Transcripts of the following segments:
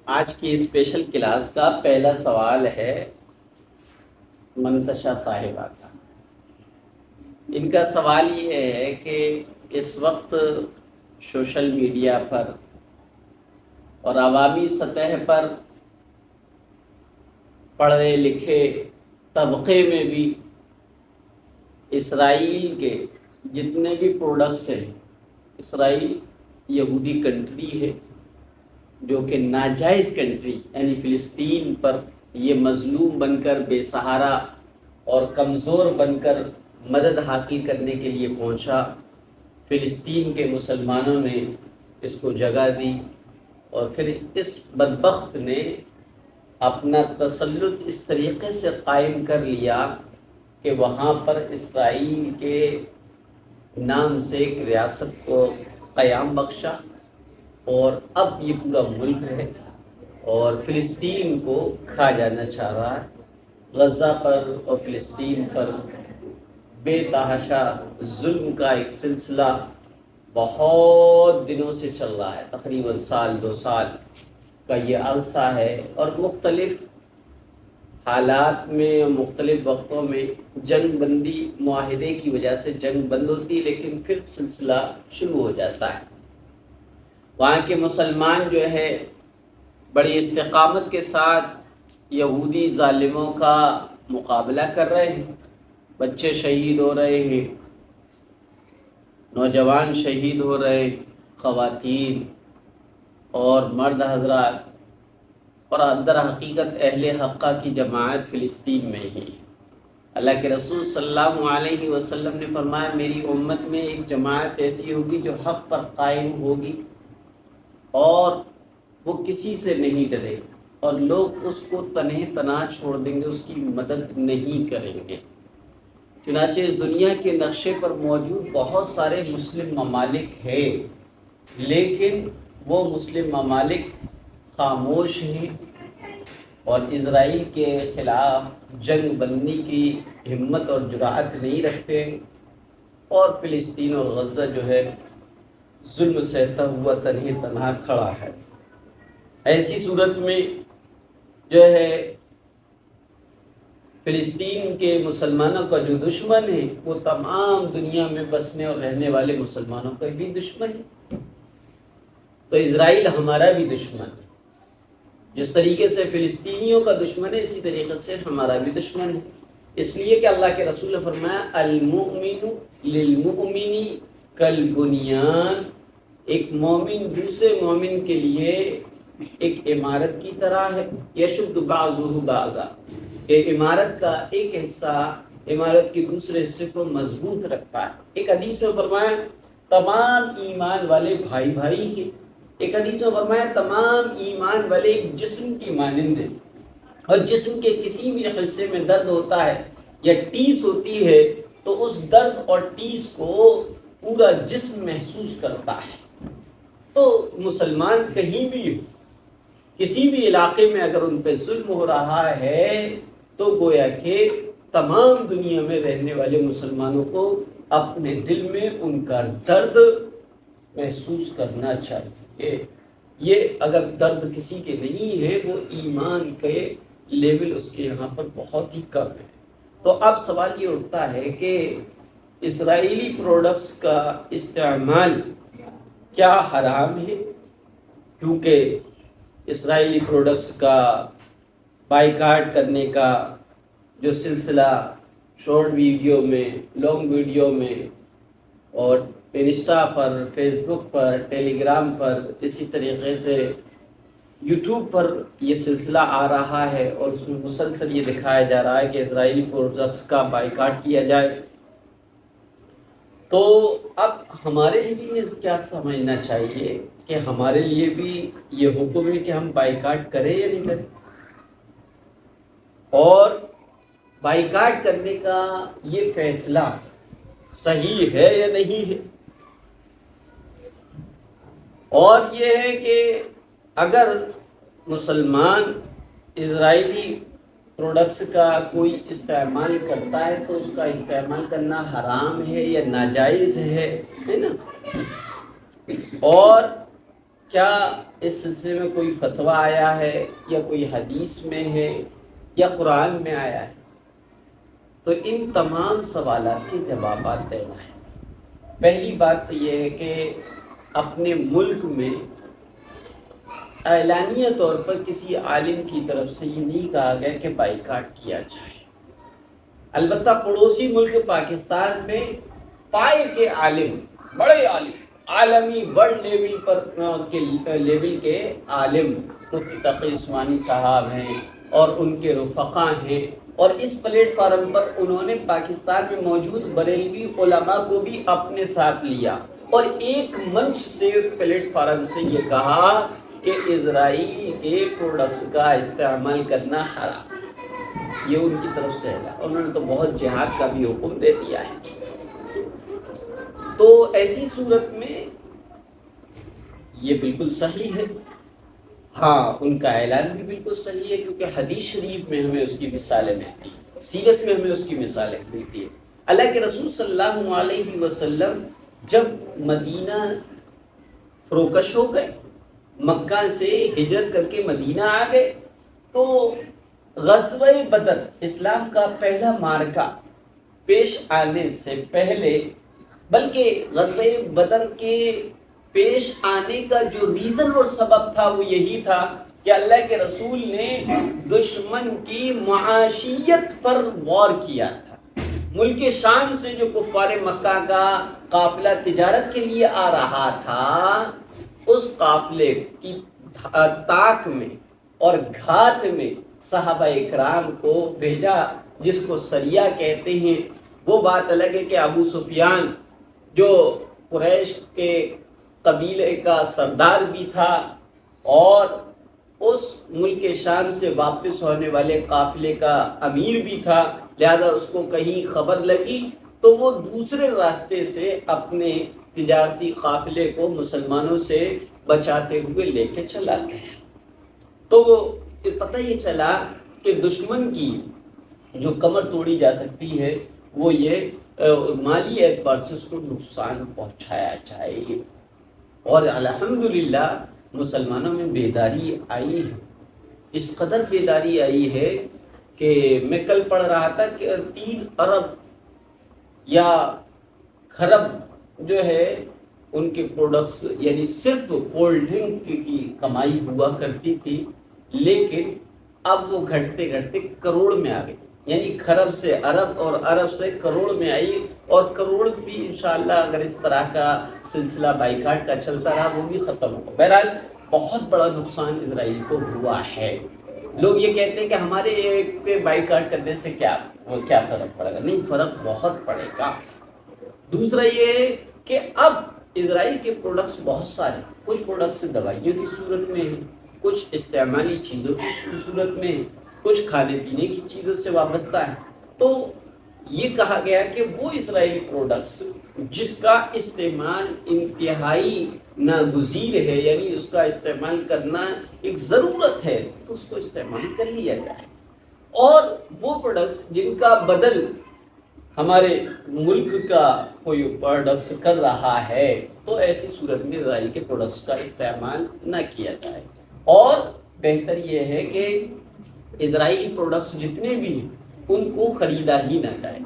آج کی special class کا پہلا سوال ہے منتشا صاحبہ کا۔ ان کا سوال یہ ہے کہ اس وقت سوشل میڈیا پر اور عوامی سطح پر پڑھے لکھے طبقے میں بھی اسرائیل کے جتنے بھی پروڈکٹس ہیں، اسرائیل یہودی کنٹری ہے جو کہ ناجائز کنٹری، یعنی فلسطین پر یہ مظلوم بن کر بے سہارا اور کمزور بن کر مدد حاصل کرنے کے لیے پہنچا۔ فلسطین کے مسلمانوں نے اس کو جگہ دی اور پھر اس بدبخت نے اپنا تسلط اس طریقے سے قائم کر لیا کہ وہاں پر اسرائیل کے نام سے ایک ریاست کو قیام بخشا، اور اب یہ پورا ملک ہے اور فلسطین کو کھا جانا چاہ رہا ہے۔ غزہ پر اور فلسطین پر بے تحاشا ظلم کا ایک سلسلہ بہت دنوں سے چل رہا ہے، تقریباً سال 2 سال کا یہ عرصہ ہے، اور مختلف حالات میں مختلف وقتوں میں جنگ بندی معاہدے کی وجہ سے جنگ بند ہوتی ہے، لیکن پھر سلسلہ شروع ہو جاتا ہے۔ وہاں کے مسلمان جو ہے بڑی استقامت کے ساتھ یہودی ظالموں کا مقابلہ کر رہے ہیں، بچے شہید ہو رہے ہیں، نوجوان شہید ہو رہے ہیں، خواتین اور مرد حضرات، اور در حقیقت اہل حقہ کی جماعت فلسطین میں ہی۔ اللہ کے رسول صلی اللہ علیہ وسلم نے فرمایا میری امت میں ایک جماعت ایسی ہوگی جو حق پر قائم ہوگی اور وہ کسی سے نہیں ڈرے، اور لوگ اس کو تنہ تنہا چھوڑ دیں گے، اس کی مدد نہیں کریں گے۔ چنانچہ اس دنیا کے نقشے پر موجود بہت سارے مسلم ممالک ہیں، لیکن وہ مسلم ممالک خاموش ہیں اور اسرائیل کے خلاف جنگ بندی کی ہمت اور جرأت نہیں رکھتے، اور فلسطین اور غزہ جو ہے ظلم سہتا ہوا تنہ تنہا کھڑا ہے۔ ایسی صورت میں جو ہے فلسطین کے مسلمانوں کا جو دشمن ہے وہ تمام دنیا میں بسنے اور رہنے والے مسلمانوں کا بھی دشمن ہے۔ تو اسرائیل ہمارا بھی دشمن ہے، جس طریقے سے فلسطینیوں کا دشمن ہے اسی طریقے سے ہمارا بھی دشمن ہے، اس لیے کہ اللہ کے رسول نے فرمایا المؤمن للمؤمن کالبنیان، ایک مومن دوسرے مومن کے لیے ایک عمارت کی طرح ہے، یشد بعضہ بعضا، کہ عمارت کا ایک حصہ عمارت کے دوسرے حصے کو مضبوط رکھتا ہے۔ ایک حدیث میں فرمایا تمام ایمان والے بھائی بھائی ہیں، ایک حدیث میں فرمایا تمام ایمان والے ایک جسم کی مانند ہیں، اور جسم کے کسی بھی حصے میں درد ہوتا ہے یا ٹیس ہوتی ہے تو اس درد اور ٹیس کو پورا جسم محسوس کرتا ہے۔ تو مسلمان کہیں بھی ہو، کسی بھی علاقے میں اگر ان پہ ظلم ہو رہا ہے تو گویا کہ تمام دنیا میں رہنے والے مسلمانوں کو اپنے دل میں ان کا درد محسوس کرنا چاہیے۔ یہ اگر درد کسی کے نہیں ہے وہ ایمان کے لیول اس کے یہاں پر بہت ہی کم ہے۔ تو اب سوال یہ اٹھتا ہے کہ اسرائیلی پروڈکٹس کا استعمال کیا حرام ہے؟ کیونکہ اسرائیلی پروڈکٹس کا بائیکاٹ کرنے کا جو سلسلہ شارٹ ویڈیو میں، لانگ ویڈیو میں، اور انسٹا پر، فیس بک پر، ٹیلی گرام پر، اسی طریقے سے یوٹیوب پر یہ سلسلہ آ رہا ہے، اور اس میں مسلسل یہ دکھایا جا رہا ہے کہ اسرائیلی پروڈکٹس کا بائیکاٹ کیا جائے، تو اب ہمارے لیے کیا سمجھنا چاہیے کہ ہمارے لیے بھی یہ حکم ہے کہ ہم بائیکاٹ کریں یا نہیں کریں، اور بائیکاٹ کرنے کا یہ فیصلہ صحیح ہے یا نہیں ہے، اور یہ ہے کہ اگر مسلمان اسرائیلی پروڈکٹس کا کوئی استعمال کرتا ہے تو اس کا استعمال کرنا حرام ہے یا ناجائز ہے نا؟ اور کیا اس سلسلے میں کوئی فتویٰ آیا ہے یا کوئی حدیث میں ہے یا قرآن میں آیا ہے؟ تو ان تمام سوالات کے جوابات دینا ہے۔ پہلی بات تو یہ ہے کہ اپنے ملک میں اعلانیہ طور پر کسی عالم کی طرف سے یہ نہیں کہا گیا کہ بائیکاٹ کیا جائے۔ البتہ پڑوسی ملک پاکستان میں پائے کے عالم، بڑے عالم، عالمی ورلڈ لیول پر لیول کے عالم مفتی تقی عثمانی صاحب ہیں اور ان کے رفقا ہیں، اور اس پلیٹ فارم پر انہوں نے پاکستان میں موجود بریلوی علماء کو بھی اپنے ساتھ لیا اور ایک منچ سے، پلیٹ فارم سے یہ کہا کہ اسرائیل کے پروڈکٹس کا استعمال کرنا حرام۔ یہ ان کی طرف سے ہے، انہوں نے تو بہت جہاد کا بھی حکم دے دیا ہے۔ تو ایسی صورت میں یہ بالکل صحیح ہے، ہاں ان کا اعلان بھی بالکل صحیح ہے، کیونکہ حدیث شریف میں ہمیں اس کی مثالیں ملتی ہیں، سیرت میں ہمیں اس کی مثالیں ملتی ہیں۔ اللہ کے رسول صلی اللہ علیہ وسلم جب مدینہ فروکش ہو گئے، مکہ سے ہجرت کر کے مدینہ آ گئے، تو غزوہ بدر اسلام کا پہلا معرکہ پیش آنے سے پہلے، بلکہ غزوہ بدر کے پیش آنے کا جو ریزن اور سبب تھا وہ یہی تھا کہ اللہ کے رسول نے دشمن کی معاشیت پر وار کیا تھا۔ ملک شام سے جو کفار مکہ کا قافلہ تجارت کے لیے آ رہا تھا، اس قافلے کی طاق میں اور گھات میں صحابہ اکرام کو بھیجا، جس کو سریہ کہتے ہیں۔ وہ بات الگ ہے کہ ابو سفیان جو قریش کے قبیلے کا سردار بھی تھا اور اس ملک شام سے واپس ہونے والے قافلے کا امیر بھی تھا، لہذا اس کو کہیں خبر لگی تو وہ دوسرے راستے سے اپنے تجارتی قافلے کو مسلمانوں سے بچاتے ہوئے لے کے چلا گیا۔ تو وہ پتہ یہ چلا کہ دشمن کی جو کمر توڑی جا سکتی ہے وہ یہ مالی اعتبار سے اس کو نقصان پہنچایا جائے، اور الحمدللہ مسلمانوں میں بیداری آئی ہے، اس قدر بیداری آئی ہے کہ میں کل پڑھ رہا تھا کہ 3 ارب یا خرب جو ہے ان کے پروڈکٹس، یعنی صرف کولڈ ڈرنک کی کمائی ہوا کرتی تھی، لیکن اب وہ گھٹتے گھٹتے کروڑ میں آ گئی، یعنی خرب سے ارب اور ارب سے کروڑ میں آئی، اور کروڑ بھی انشاءاللہ اگر اس طرح کا سلسلہ بائیکاٹ کا چلتا رہا وہ بھی ختم ہوگا۔ بہرحال بہت بڑا نقصان اسرائیل کو ہوا ہے۔ لوگ یہ کہتے ہیں کہ ہمارے ایک بائیکاٹ کرنے سے کیا فرق پڑے گا؟ نہیں، فرق بہت پڑے گا۔ دوسرا یہ ہے کہ اب اسرائیل کے پروڈکٹس بہت سارے، کچھ پروڈکٹس دوائیوں کی صورت میں ہیں، کچھ استعمالی چیزوں کی صورت میں ہیں، کچھ کھانے پینے کی چیزوں سے وابستہ ہیں۔ تو یہ کہا گیا کہ وہ اسرائیلی پروڈکٹس جس کا استعمال انتہائی ناگزیر ہے، یعنی اس کا استعمال کرنا ایک ضرورت ہے، تو اس کو استعمال کر لیا جائے، اور وہ پروڈکٹس جن کا بدل ہمارے ملک کا کوئی پروڈکٹس کر رہا ہے تو ایسی صورت میں اسرائیل کے پروڈکٹس کا استعمال نہ کیا جائے، اور بہتر یہ ہے کہ اسرائیلی پروڈکٹس جتنے بھی ہیں ان کو خریدا ہی نہ جائے۔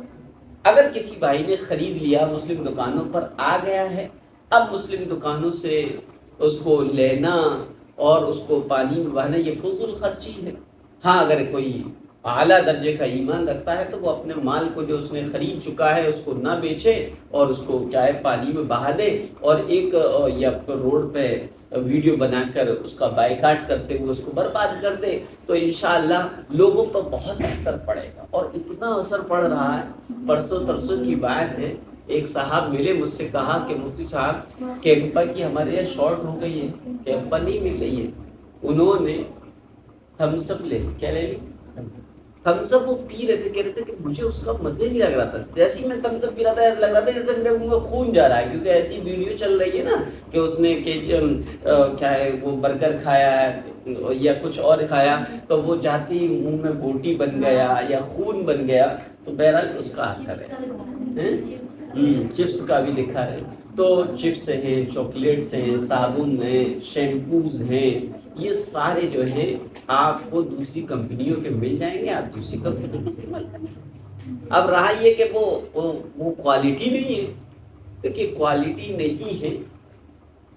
اگر کسی بھائی نے خرید لیا، مسلم دکانوں پر آ گیا ہے، اب مسلم دکانوں سے اس کو لینا اور اس کو پانی میں بہانا یہ فضول خرچی ہے۔ ہاں، اگر کوئی اعلیٰ درجے کا ایمان رکھتا ہے تو وہ اپنے مال کو جو اس نے خرید چکا ہے اس کو نہ بیچے اور اس کو کیا ہے پانی میں بہا دے، اور ایک یا روڈ پہ ویڈیو بنا کر اس کا بائیکاٹ کرتے ہوئے اس کو برباد کر دے، تو انشاءاللہ لوگوں پر بہت اثر پڑے گا، اور اتنا اثر پڑ رہا ہے۔ پرسوں ترسوں کی بات ہے، ایک صاحب ملے مجھ سے، کہا کہ مفتی صاحب کیمپا کی ہمارے یہاں شارٹ ہو گئی ہے، کیمپا نہیں مل رہی ہے۔ انہوں نے تھمس اپ لے کیا لے لی تھمس اپ، وہ پی رہے تھے، کہہ رہے تھے کہ مجھے اس کا مزہ نہیں لگ رہا تھا، جیسے ہی میں تھمس اپ پی رہا تھا ایسا لگ رہا تھا جیسے میرے منہ میں خون جا رہا ہے، کیونکہ ایسی ویڈیو چل رہی ہے نا کہ اس نے کیا ہے وہ برگر کھایا ہے یا کچھ اور کھایا تو وہ جاتے ہی منہ میں بوٹی بن گیا یا خون بن گیا، تو بہرحال اس کا اثر ہے۔ چپس کا بھی لکھا ہے، تو چپس ہیں، چاکلیٹس ہیں، صابن ہیں، شیمپوز ہیں، یہ سارے جو ہیں آپ کو دوسری کمپنیوں کے مل جائیں گے، آپ دوسری کمپنی کے استعمال کریں۔ اب رہا یہ کہ وہ کوالٹی نہیں ہے، دیکھیے کوالٹی نہیں ہے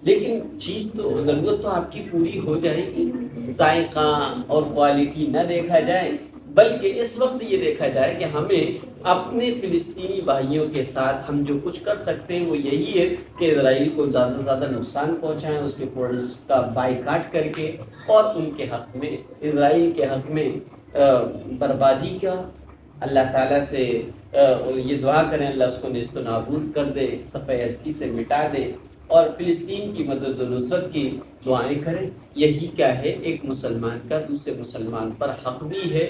لیکن چیز تو ضرورت تو آپ کی پوری ہو جائے گی، ذائقہ اور کوالٹی نہ دیکھا جائے بلکہ اس وقت یہ دیکھا جائے کہ ہمیں اپنے فلسطینی بھائیوں کے ساتھ ہم جو کچھ کر سکتے ہیں وہ یہی ہے کہ اسرائیل کو زیادہ سے زیادہ نقصان پہنچائیں، اس کے پروڈکٹس کا بائیکاٹ کر کے، اور ان کے حق میں، اسرائیل کے حق میں بربادی کا اللہ تعالیٰ سے یہ دعا کریں اللہ اس کو نیست و نابود کر دے، صفحہ ہستی سے مٹا دے، اور فلسطین کی مدد و نصرت کی دعائیں کریں۔ یہی کیا ہے ایک مسلمان کا دوسرے مسلمان پر حق بھی ہے،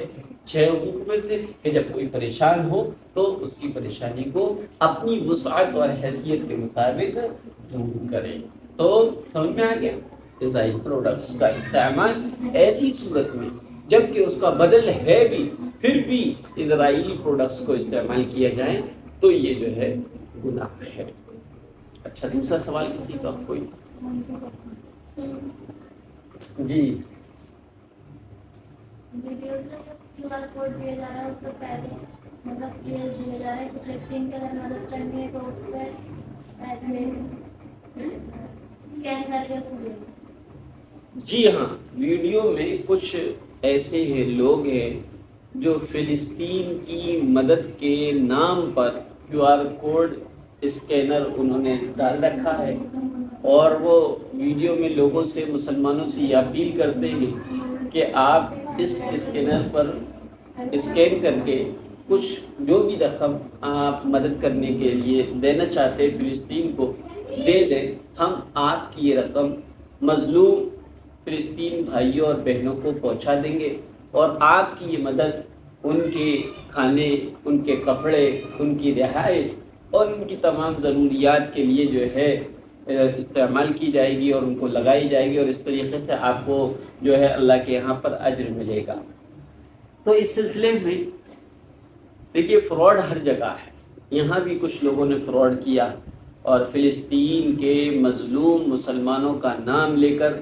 6 حقوق میں سے، کہ جب کوئی پریشان ہو تو اس کی پریشانی کو اپنی وسعت اور حیثیت کے مطابق دور کرے۔ تو سمجھ میں آ گیا؟ غذائی پروڈکٹس کا استعمال ایسی صورت میں جب کہ اس کا بدل ہے بھی، پھر بھی اسرائیلی پروڈکٹس کو استعمال کیا جائے تو یہ جو ہے گناہ ہے۔ اچھا دوسرا سوال کسی کا کوئی؟ جی ویڈیوز میں جو کیو آر کوڈ دیا جا رہا ہے اس کو پہلے مطلب یہ دیا جا رہا ہے کہ فلسطین کی اگر مدد کرنی ہے تو اس پہ ایسے اسکین کر کے اس کو دے دیں۔ جی ہاں، ویڈیو میں کچھ ایسے ہیں لوگ ہیں جو فلسطین کی مدد کے نام پر کیو آر کوڈ اسکینر انہوں نے ڈال رکھا ہے، اور وہ ویڈیو میں لوگوں سے، مسلمانوں سے یہ اپیل کرتے ہیں کہ آپ اس اسکینر پر اسکین کر کے کچھ جو بھی رقم آپ مدد کرنے کے لیے دینا چاہتے ہیں فلسطین کو دے دیں، ہم آپ کی یہ رقم مظلوم فلسطین بھائیوں اور بہنوں کو پہنچا دیں گے، اور آپ کی یہ مدد ان کے کھانے، ان کے کپڑے، ان کی رہائش اور ان کی تمام ضروریات کے لیے جو ہے استعمال کی جائے گی اور ان کو لگائی جائے گی، اور اس طریقے سے آپ کو جو ہے اللہ کے یہاں پر اجر ملے گا۔ تو اس سلسلے میں دیکھیے فراڈ ہر جگہ ہے، یہاں بھی کچھ لوگوں نے فراڈ کیا اور فلسطین کے مظلوم مسلمانوں کا نام لے کر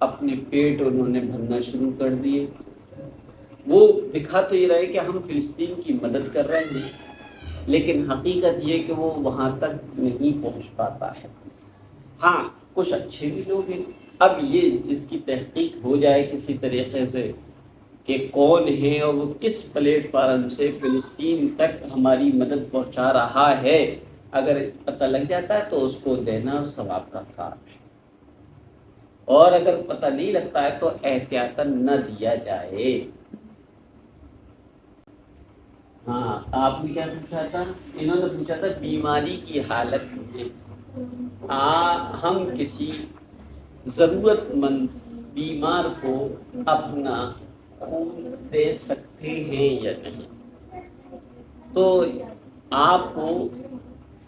اپنے پیٹ انہوں نے بھرنا شروع کر دیے۔ وہ دکھا تو یہ رہے کہ ہم فلسطین کی مدد کر رہے ہیں، لیکن حقیقت یہ کہ وہ وہاں تک نہیں پہنچ پاتا ہے۔ ہاں کچھ اچھے بھی لوگ ہیں، اب یہ اس کی تحقیق ہو جائے کسی طریقے سے کہ کون ہے اور وہ کس پلیٹ فارم سے فلسطین تک ہماری مدد پہنچا رہا ہے، اگر پتہ لگ جاتا ہے تو اس کو دینا ثواب کا کام ہے، اور اگر پتہ نہیں لگتا ہے تو احتیاطاً نہ دیا جائے۔ ہاں آپ نے کیا پوچھا تھا؟ انہوں نے پوچھا تھا بیماری کی حالت میں ہم کسی ضرورت مند بیمار کو اپنا خون دے سکتے ہیں یا نہیں؟ تو آپ کو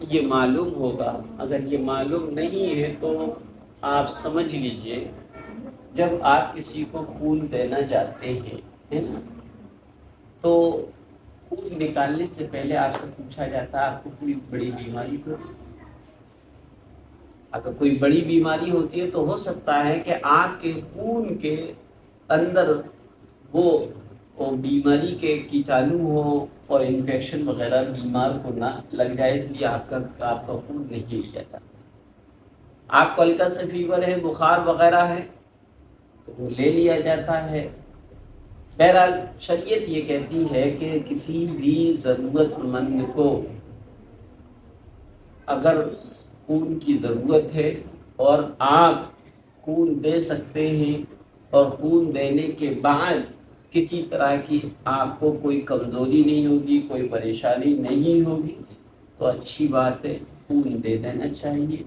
یہ معلوم ہوگا، اگر یہ معلوم نہیں ہے تو آپ سمجھ لیجئے جب آپ کسی کو خون دینا چاہتے ہیں، ہے نا، تو خون نکالنے سے پہلے آپ سے پوچھا جاتا ہے آپ کو کوئی بڑی بیماری تو نہیں؟ اگر کوئی بڑی بیماری ہوتی ہے تو ہو سکتا ہے کہ آپ کے خون کے اندر وہ بیماری کے کیٹانو ہو اور انفیکشن وغیرہ بیمار کو نہ لگ جائے، اس لیے آپ کا خون نہیں لیا جاتا۔ آپ کو ہلکا سا فیور ہے، بخار وغیرہ ہے تو وہ لے لیا جاتا ہے۔ بہرحال شریعت یہ کہتی ہے کہ کسی بھی ضرورت مند کو اگر خون کی ضرورت ہے اور آپ خون دے سکتے ہیں اور خون دینے کے بعد کسی طرح کی آپ کو کوئی کمزوری نہیں ہوگی، کوئی پریشانی نہیں ہوگی، تو اچھی بات ہے، خون دے دینا چاہیے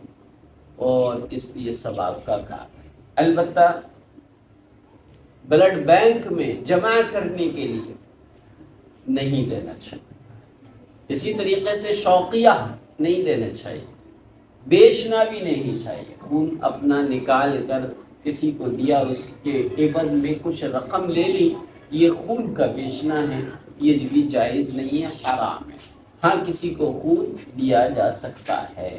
اور اس لیے ثواب کا کام ہے۔ البتہ بلڈ بینک میں جمع کرنے کے لیے نہیں دینا چاہیے، اسی طریقے سے شوقیہ نہیں دینا چاہیے، بیچنا بھی نہیں چاہیے۔ خون اپنا نکال کر کسی کو دیا، اس کے عوض میں کچھ رقم لے لی، یہ خون کا بیچنا ہے، یہ بھی جائز نہیں ہے، حرام ہے۔ ہاں کسی کو خون دیا جا سکتا ہے،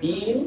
3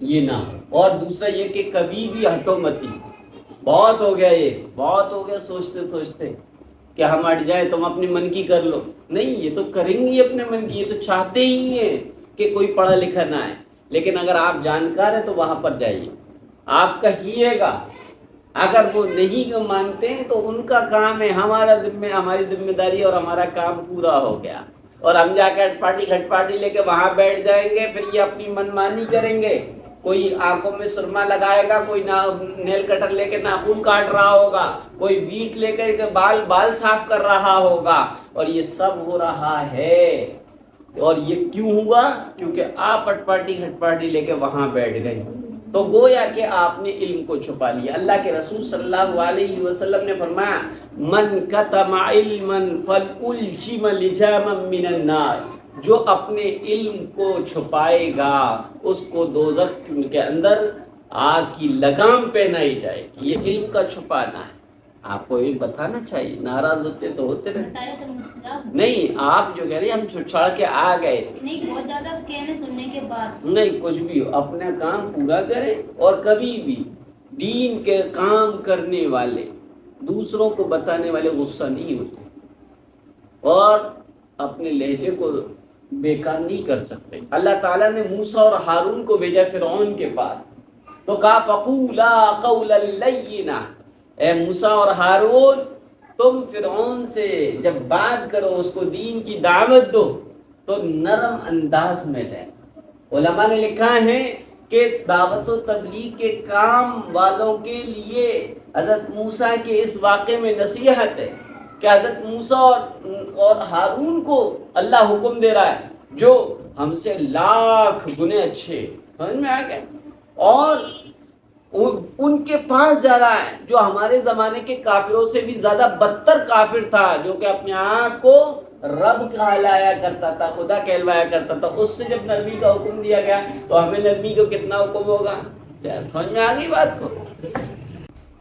یہ نہ ہو۔ اور دوسرا یہ کہ کبھی بھی ہٹو متی، بہت ہو گیا، یہ بہت ہو گیا سوچتے سوچتے کہ ہم ہٹ جائیں، تم اپنے من کی کر لو، نہیں، یہ تو کریں گی اپنے من کی، یہ تو چاہتے ہی ہیں کہ کوئی پڑھا لکھا نہ ہے، لیکن اگر آپ جانکار ہیں تو وہاں پر جائیے، آپ کہیے گا، اگر وہ نہیں مانتے ہیں تو ان کا کام ہے، ہماری ذمہ داری اور ہمارا کام پورا ہو گیا، اور ہم جا کے گھٹ پاٹی لے کے وہاں بیٹھ جائیں گے، پھر یہ اپنی من مانی کریں گے، کوئی آنکھوں میں سرما لگائے گا، کوئی نیل کٹر لے کے ناخن کاٹ رہا ہوگا، کوئی بیٹ لے کے بال صاف کر رہا ہوگا، اور یہ سب ہو رہا ہے، اور یہ کیوں ہوا؟ کیونکہ آپ گھٹ پاٹی لے کے وہاں بیٹھ گئے، تو گویا کہ آپ نے علم کو چھپا لیا۔ اللہ کے رسول صلی اللہ علیہ وسلم نے فرمایا من کتم علما فلألجم لجاما من النار، جو اپنے علم کو چھپائے گا اس کو دوزخ کے اندر آگ کی لگام پہنائی جائے گی۔ یہ علم کا چھپانا ہے، آپ کو یہ بتانا چاہیے، ناراض ہوتے تو ہوتے رہتے، بتایا تو مجھے نہیں آپ جو کہہ رہے ہیں ہم چھڑ کے آ گئے تھے، نہیں، بہت زیادہ کہنے سننے کے بعد نہیں، کچھ بھی ہو اپنا کام پورا کریں، اور کبھی بھی دین کے کام کرنے والے، دوسروں کو بتانے والے غصہ نہیں ہوتے، اور اپنے لہجے کو بیکار نہیں کر سکتے۔ اللہ تعالیٰ نے موسیٰ اور ہارون کو بھیجا فرعون کے پاس، تو کہا فقولا قولا لینا، اے موسیٰ اور ہارون تم فرعون سے جب بات کرو، اس کو دین کی دعوت دو تو نرم انداز میں دیں۔ علماء نے لکھا ہے کہ دعوت و تبلیغ کے کام والوں کے لیے حضرت موسیٰ کے اس واقعے میں نصیحت ہے کہ حضرت موسیٰ اور ہارون کو اللہ حکم دے رہا ہے جو ہم سے لاکھ گنے اچھے، سمجھ میں آ گئے، اور ان کے پاس جا رہا ہے جو ہمارے زمانے کے کافروں سے بھی زیادہ بدتر کافر تھا، جو کہ اپنے آپ کو رب کہلایا کرتا تھا، خدا کہلوایا کرتا تھا، اس سے جب نرمی کا حکم دیا گیا تو ہمیں نرمی کو کتنا حکم ہوگا؟ سمجھ میں آ گئی بات کو؟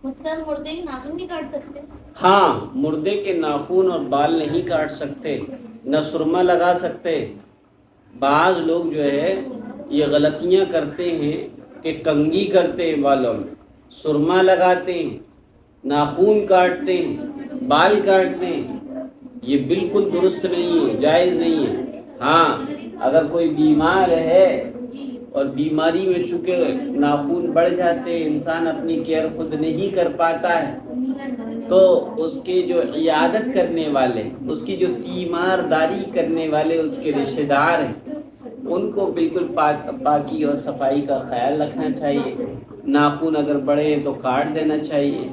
مردے کے ناخن نہیں کاٹ سکتے؟ ہاں، مردے کے ناخن اور بال نہیں کاٹ سکتے، نہ سرما لگا سکتے۔ بعض لوگ جو ہے یہ غلطیاں کرتے ہیں کہ کنگھی کرتے ہیں، بالوں میں سرما لگاتے ہیں، ناخن کاٹتے ہیں، بال کاٹتے ہیں، یہ بالکل درست نہیں ہے، جائز نہیں ہے۔ ہاں، اگر کوئی بیمار ہے اور بیماری میں چونکہ ناخن بڑھ جاتے ہیں، انسان اپنی کیئر خود نہیں کر پاتا ہے، تو اس کے جو عیادت کرنے والے، اس کی جو تیمارداری کرنے والے اس کے رشتہ دار ہیں، ان کو بالکل پاکی اور صفائی کا خیال رکھنا چاہیے۔ ناخن اگر بڑے ہیں تو کاٹ دینا چاہیے،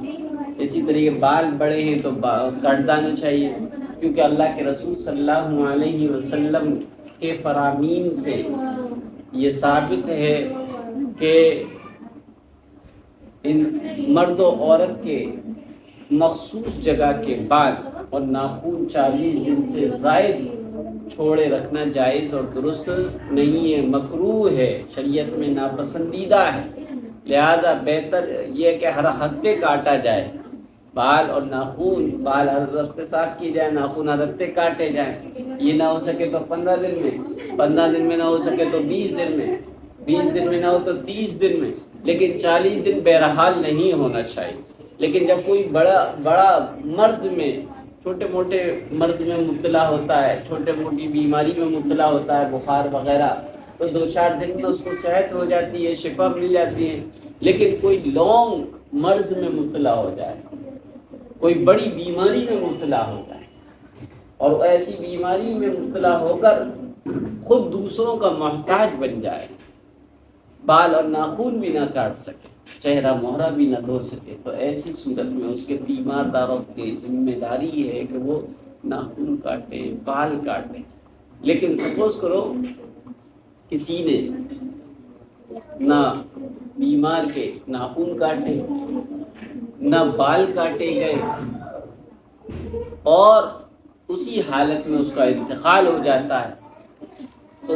اسی طریقے بال بڑے ہیں تو کاٹ دینا چاہیے، کیونکہ اللہ کے رسول صلی اللہ علیہ وسلم کے فرامین سے یہ ثابت ہے کہ ان مرد و عورت کے مخصوص جگہ کے بال اور ناخن 40 دن سے زائد چھوڑے رکھنا جائز اور درست نہیں ہے، مکروہ ہے، شریعت میں ناپسندیدہ ہے۔ لہذا بہتر یہ کہ ہر ہفتے کاٹا جائے بال اور ناخن، بال ہر ہفتے صاف کیے جائے، ناخن ہر ہفتے کاٹے جائیں، یہ نہ ہو سکے تو 15 دن میں، 15 دن میں نہ ہو سکے تو 20 دن میں، 20 دن میں نہ ہو تو 30 دن میں، لیکن 40 دن بہرحال نہیں ہونا چاہیے۔ لیکن جب کوئی بڑا مرض میں، چھوٹے موٹے مرض میں مبتلا ہوتا ہے، چھوٹے موٹی بیماری میں مبتلا ہوتا ہے، بخار وغیرہ، تو 2-4 دن میں اس کو صحت ہو جاتی ہے، شفا مل جاتی ہے۔ لیکن کوئی لانگ مرض میں مبتلا ہو جائے، کوئی بڑی بیماری میں مبتلا ہو جائے، اور ایسی بیماری میں مبتلا ہو کر خود دوسروں کا محتاج بن جائے، بال اور ناخن بھی نہ کاٹ سکے، چہرہ مہرہ بھی نہ دھو سکے، تو ایسی صورت میں اس کے تیمارداروں کی ذمہ داری ہے کہ وہ ناخن کاٹیں، بال کاٹیں۔ لیکن سپوز کرو کسی نے نہ بیمار کے ناخن کاٹے، نہ بال کاٹے گئے، اور اسی حالت میں اس کا انتقال ہو جاتا ہے، تو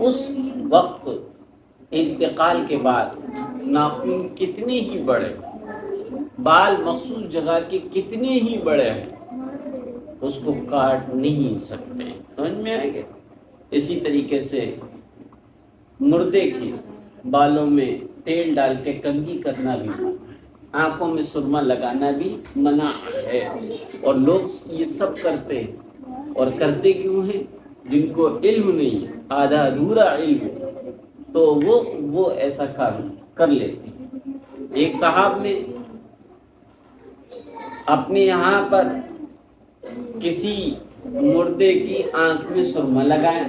اس وقت انتقال کے بعد ناخن کتنے ہی بڑے، بال مخصوص جگہ کے کتنے ہی بڑے ہیں، اس کو کاٹ نہیں سکتے۔ سمجھ میں آئے گا؟ اسی طریقے سے مردے کی بالوں میں تیل ڈال کے کنگھی کرنا بھی منع ہے، آنکھوں میں سرما لگانا بھی منع ہے، اور لوگ یہ سب کرتے ہیں، اور کرتے کیوں ہیں؟ جن کو علم نہیں ہے، آدھا ادھورا علم ہے، تو وہ ایسا کام کر لیتے ہیں۔ ایک صاحب نے اپنے یہاں پر کسی مردے کی آنکھ میں سرما لگایا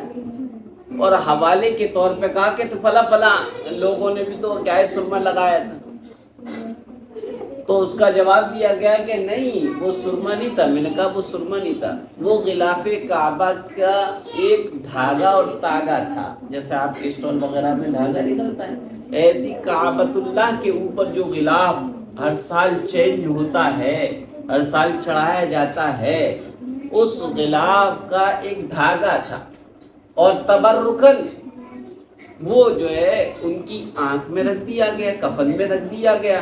اور حوالے کے طور پہ کہا کہ تو فلاں لوگوں نے بھی تو کیا ہے سرما لگایا تھا، تو اس کا جواب دیا گیا کہ نہیں وہ سرما نہیں تھا۔ میں نے کہا وہ سرما نہیں تھا، وہ غلاف کعبہ کا ایک دھاگا اور تاگا تھا، جیسے آپ کے اسٹول وغیرہ میں دھاگا نکلتا ہے، ایسی کعبۃ اللہ کے اوپر جو غلاف ہر سال چینج ہوتا ہے، ہر سال چڑھایا جاتا ہے، اس غلاف کا ایک دھاگا تھا، اور تبرکن وہ جو ہے ان کی آنکھ میں رکھ دیا گیا، کفن میں رکھ دیا گیا،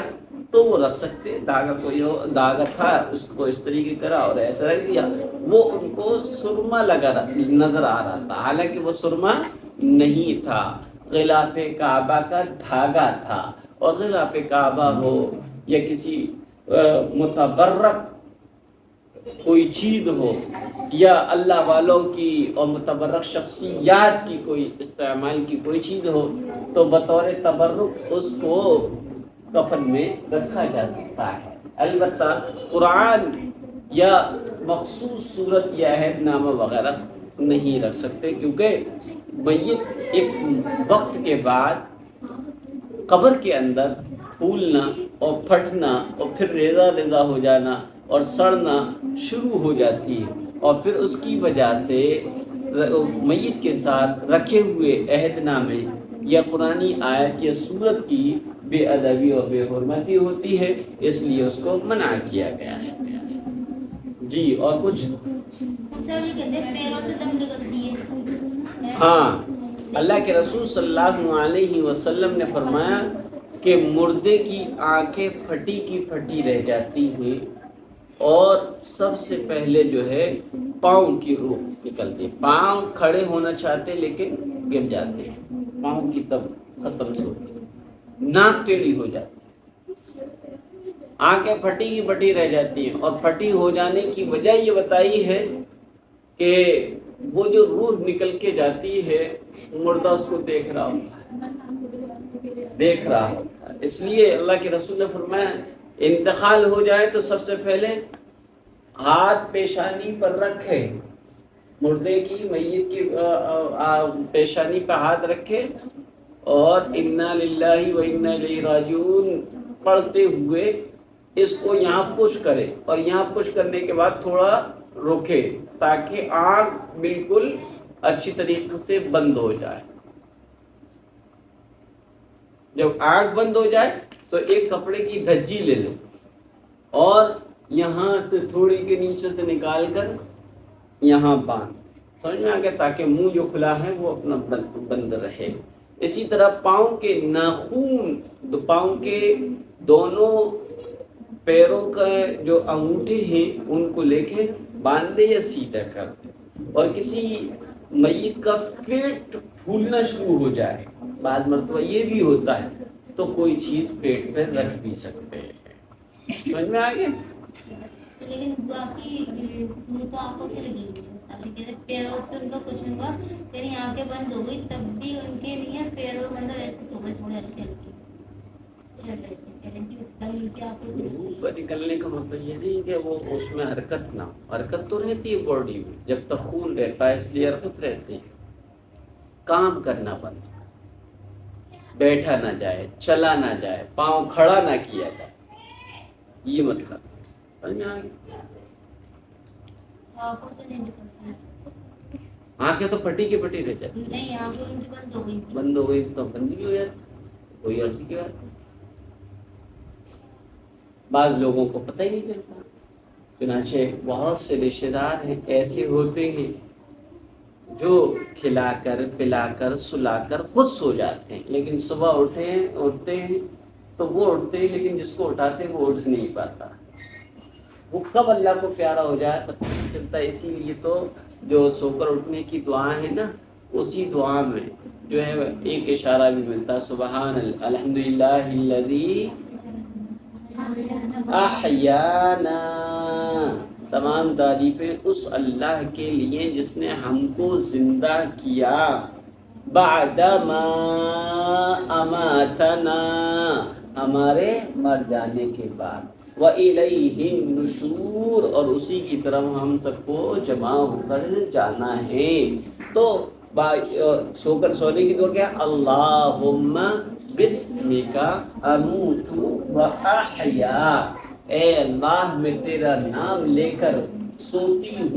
تو وہ رکھ سکتے، دھاگا کوئی دھاگا تھا اس کو اس طریقے کرا اور ایسا رکھ دیا، وہ ان کو سرما لگا نظر آ رہا تھا، حالانکہ وہ سرما نہیں تھا، غلاف کعبہ کا دھاگا تھا۔ اور غلاف کعبہ ہو یا کسی متبرک کوئی چیز ہو یا اللہ والوں کی اور متبرک شخصیات کی کوئی استعمال کی کوئی چیز ہو، تو بطور تبرک اس کو کفن میں رکھا جا سکتا ہے۔ البتہ قرآن یا مخصوص صورت یا عہد نامہ وغیرہ نہیں رکھ سکتے، کیونکہ میت ایک وقت کے بعد قبر کے اندر پھولنا اور پھٹنا اور پھر ریزہ ریزہ ہو جانا اور سڑنا شروع ہو جاتی ہے، اور پھر اس کی وجہ سے میت کے ساتھ رکھے ہوئے عہد نامے یا قرآنی آیت یا سورت کی بے ادبی اور بے حرمتی ہوتی ہے، اس لیے اس کو منع کیا گیا ہے۔ جی اور کچھ؟ سر یہ کہتے ہیں پیروں سے دم نکلتی ہے۔ ہاں، اللہ کے رسول صلی اللہ علیہ وسلم نے فرمایا کہ مردے کی آنکھیں پھٹی کی پھٹی رہ جاتی ہیں، اور سب سے پہلے جو ہے پاؤں کی روح نکلتی ہے، پاؤں کھڑے ہونا چاہتے لیکن گر جاتے ہیں، پاؤں کی تب ختم ہوتی ہے، ناک ٹیڑھی ہو جاتی ہے، آنکھیں پھٹی کی پھٹی رہ جاتی ہیں، اور پھٹی ہو جانے کی وجہ یہ بتائی ہے کہ وہ جو روح نکل کے جاتی ہے مردہ اس کو دیکھ رہا ہوتا ہے، اس لیے اللہ کے رسول نے فرمایا انتقال ہو جائے تو سب سے پہلے ہاتھ پیشانی پر رکھے، مردے کی میت کی پیشانی پہ ہاتھ رکھے اور انا للہ و انا الیہ راجعون پڑھتے ہوئے اس کو یہاں پش کرے، اور یہاں پش کرنے کے بعد تھوڑا روکے تاکہ آنکھ بالکل اچھی طریقے سے بند ہو جائے۔ جب آنکھ بند ہو جائے تو ایک کپڑے کی دھجی لے لو اور یہاں سے تھوڑی کے نیچے سے نکال کر یہاں باندھ، سمجھ میں آ گیا، تاکہ منہ جو کھلا ہے وہ اپنا بند رہے۔ اسی طرح پاؤں کے ناخون، پاؤں کے دونوں پیروں کا جو انگوٹھے ہیں ان کو لے کے باندھے یا سیدھا کر دے، اور کسی میت کا پیٹ پھولنا شروع ہو جائے، بعض مرتبہ یہ بھی ہوتا ہے، تو کوئی چیز پیٹ پہ رکھ بھی سکتے ہیں۔ سمجھ میں آ گیا؟ لیکن باقی منہ تو آنکھوں سے لگی ہوئی ہے، ابھی کہتے پیروں سے ان کا کچھ نہیں ہوا، تیری آنکھیں بند ہو گئی تب بھی ان کے لیے پیروں مطلب ایسے تھوڑے تھوڑے ہلکے ہلکے چل رہے تھے، ان کی آنکھوں سے روح کا نکلنے کا مطلب یہ نہیں کہ وہ اس میں حرکت نہ ہو، حرکت تو رہتی ہے باڈی میں، جب تک خون رہتا ہے اس لیے حرکت رہتی ہے، کام کرنا بند، بیٹھا نہ جائے، چلا نہ جائے، پاؤں کھڑا نہ کیا جائے، یہ مطلب سمجھ میں آ گیا؟ آنکھوں سے نہیں نکلتی، آنکھیں تو پھٹی کی پھٹی رہ جاتی، نہیں آنکھیں ان کی بند ہو گئی، بند ہو گئی تو بند بھی ہو جاتی، کوئی عرض کی بات۔ بعض لوگوں کو پتہ ہی نہیں چلتا، چنانچہ بہت سے رشتے دار ہیں ایسے ہوتے ہیں جو کھلا کر پلا کر سلا کر خود سو جاتے ہیں، لیکن صبح اٹھتے ہیں تو وہ اٹھتے ہیں، لیکن جس کو اٹھاتے ہیں وہ اٹھ نہیں پاتا، وہ کب اللہ کو پیارا ہو جائے پتہ نہیں چلتا۔ اسی لیے تو جو سو کر اٹھنے کی دعا ہے نا، اسی دعا میں جو ہے ایک اشارہ بھی ملتا ہے، سبحان الحمدللہ الذی احیانا، تمام تعریفیں اس اللہ کے لیے جس نے ہم کو زندہ کیا، بعد ما اماتنا، ہمارے مر جانے کے بعد، وَإِلَيْهِ النُّشُورُ، اور اسی کی طرف ہم سب کو جمع ہو کر جانا ہے۔ تو سونے کی دعا کیا؟ اللہم بسمک اموت و احیا، اے اللہ میں تیرا نام لے کر سوتی ہوں،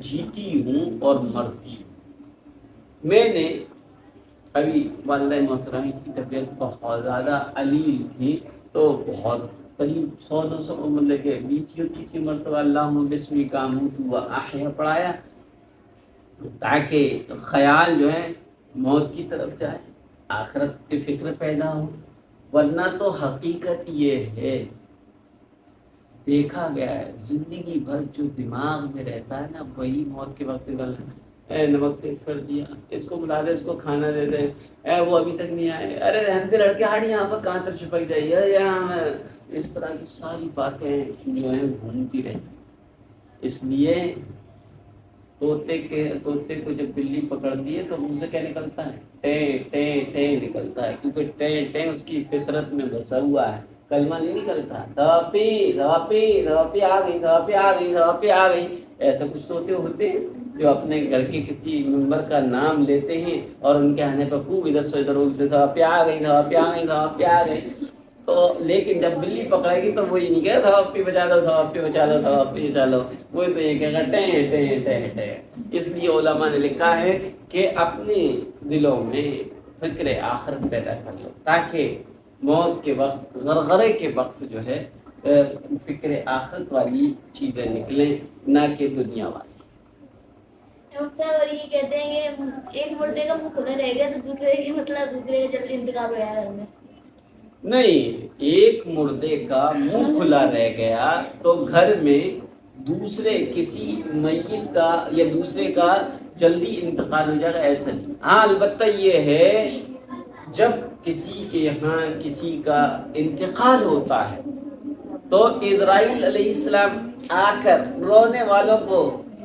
جیتی ہوں اور مرتی ہوں۔ میں نے ابھی والدہ محترم کی طبیعت بہت زیادہ علیل تھی، تو بہت قریب 100-200 مطلب کہ 20-30 مرتبہ اللہم بسمک اموت و احیا پڑھایا، تاکہ خیال جو ہے موت کی طرف جائے، آخرت کی فکر پیدا ہو۔ ورنہ تو حقیقت یہ ہے، دیکھا گیا ہے زندگی بھر جو دماغ میں رہتا ہے نا، وہی موت کے وقت نکلتا ہے۔ اے نمک تیز کر دیا، اس کو بلا دے، اس کو کھانا دے دے، اے وہ ابھی تک نہیں آئے، ارے رہتے لڑکے ہاڑی یہاں پر کہاں تک چھپک جائیے، یہاں اس طرح کی ساری باتیں جو ہیں گھومتی رہتی۔ اس لیے طوطے کو جب بلی پکڑتی ہے تو منہ سے کیا نکلتا ہے؟ ٹیں ٹیں ٹیں نکلتا ہے، کیونکہ ٹیں ٹیں اس کی فطرت میں بسا ہوا ہے، کلمہ نہیں نکلتا۔ ثوابی ثوابی ثوابی آ گئی، ثوابی آ گئی، ثوابی آ گئی، ایسا کچھ طوطے ہوتے ہیں جو اپنے گھر کے کسی ممبر کا نام لیتے ہیں اور ان کے آنے پر خوب ادھر سے ادھر اگتے، ثوابی آ گئی، ثوابی آ گئی، ثوابی آ گئی۔ تو لیکن جب بلی پکڑے گی تو وہ یہ نہیں کہے ثوابی بچا لو، ثوابی بچا لو، ثوابی بچا لو، وہ تو یہ کہے گا ٹیں ٹیں ٹیں ٹیں۔ اس لیے علماء نے لکھا ہے کہ اپنے دلوں میں فکر آخرت پیدا کر لو، تاکہ موت کے وقت، غرغرے کے وقت جو ہے فکر آخرت والی چیزیں نکلیں، نہ کہ دنیا والی۔ اور یہ کہتے ہیں کہ ایک مردے کا منہ کھلا رہ گیا تو دوسرے کی مطلب دوسرے کا جلدی انتقال ہو گیا گھر میں۔ نہیں، ایک مردے کا منہ کھلا رہ گیا تو گھر میں دوسرے کسی میت کا یا دوسرے کا جلدی انتقال ہو جائے گا، ایسا نہیں۔ ہاں البتہ یہ ہے جب کسی کے یہاں کسی کا انتقال ہوتا ہے تو اسرائیل علیہ السلام آ کر رونے والوں کو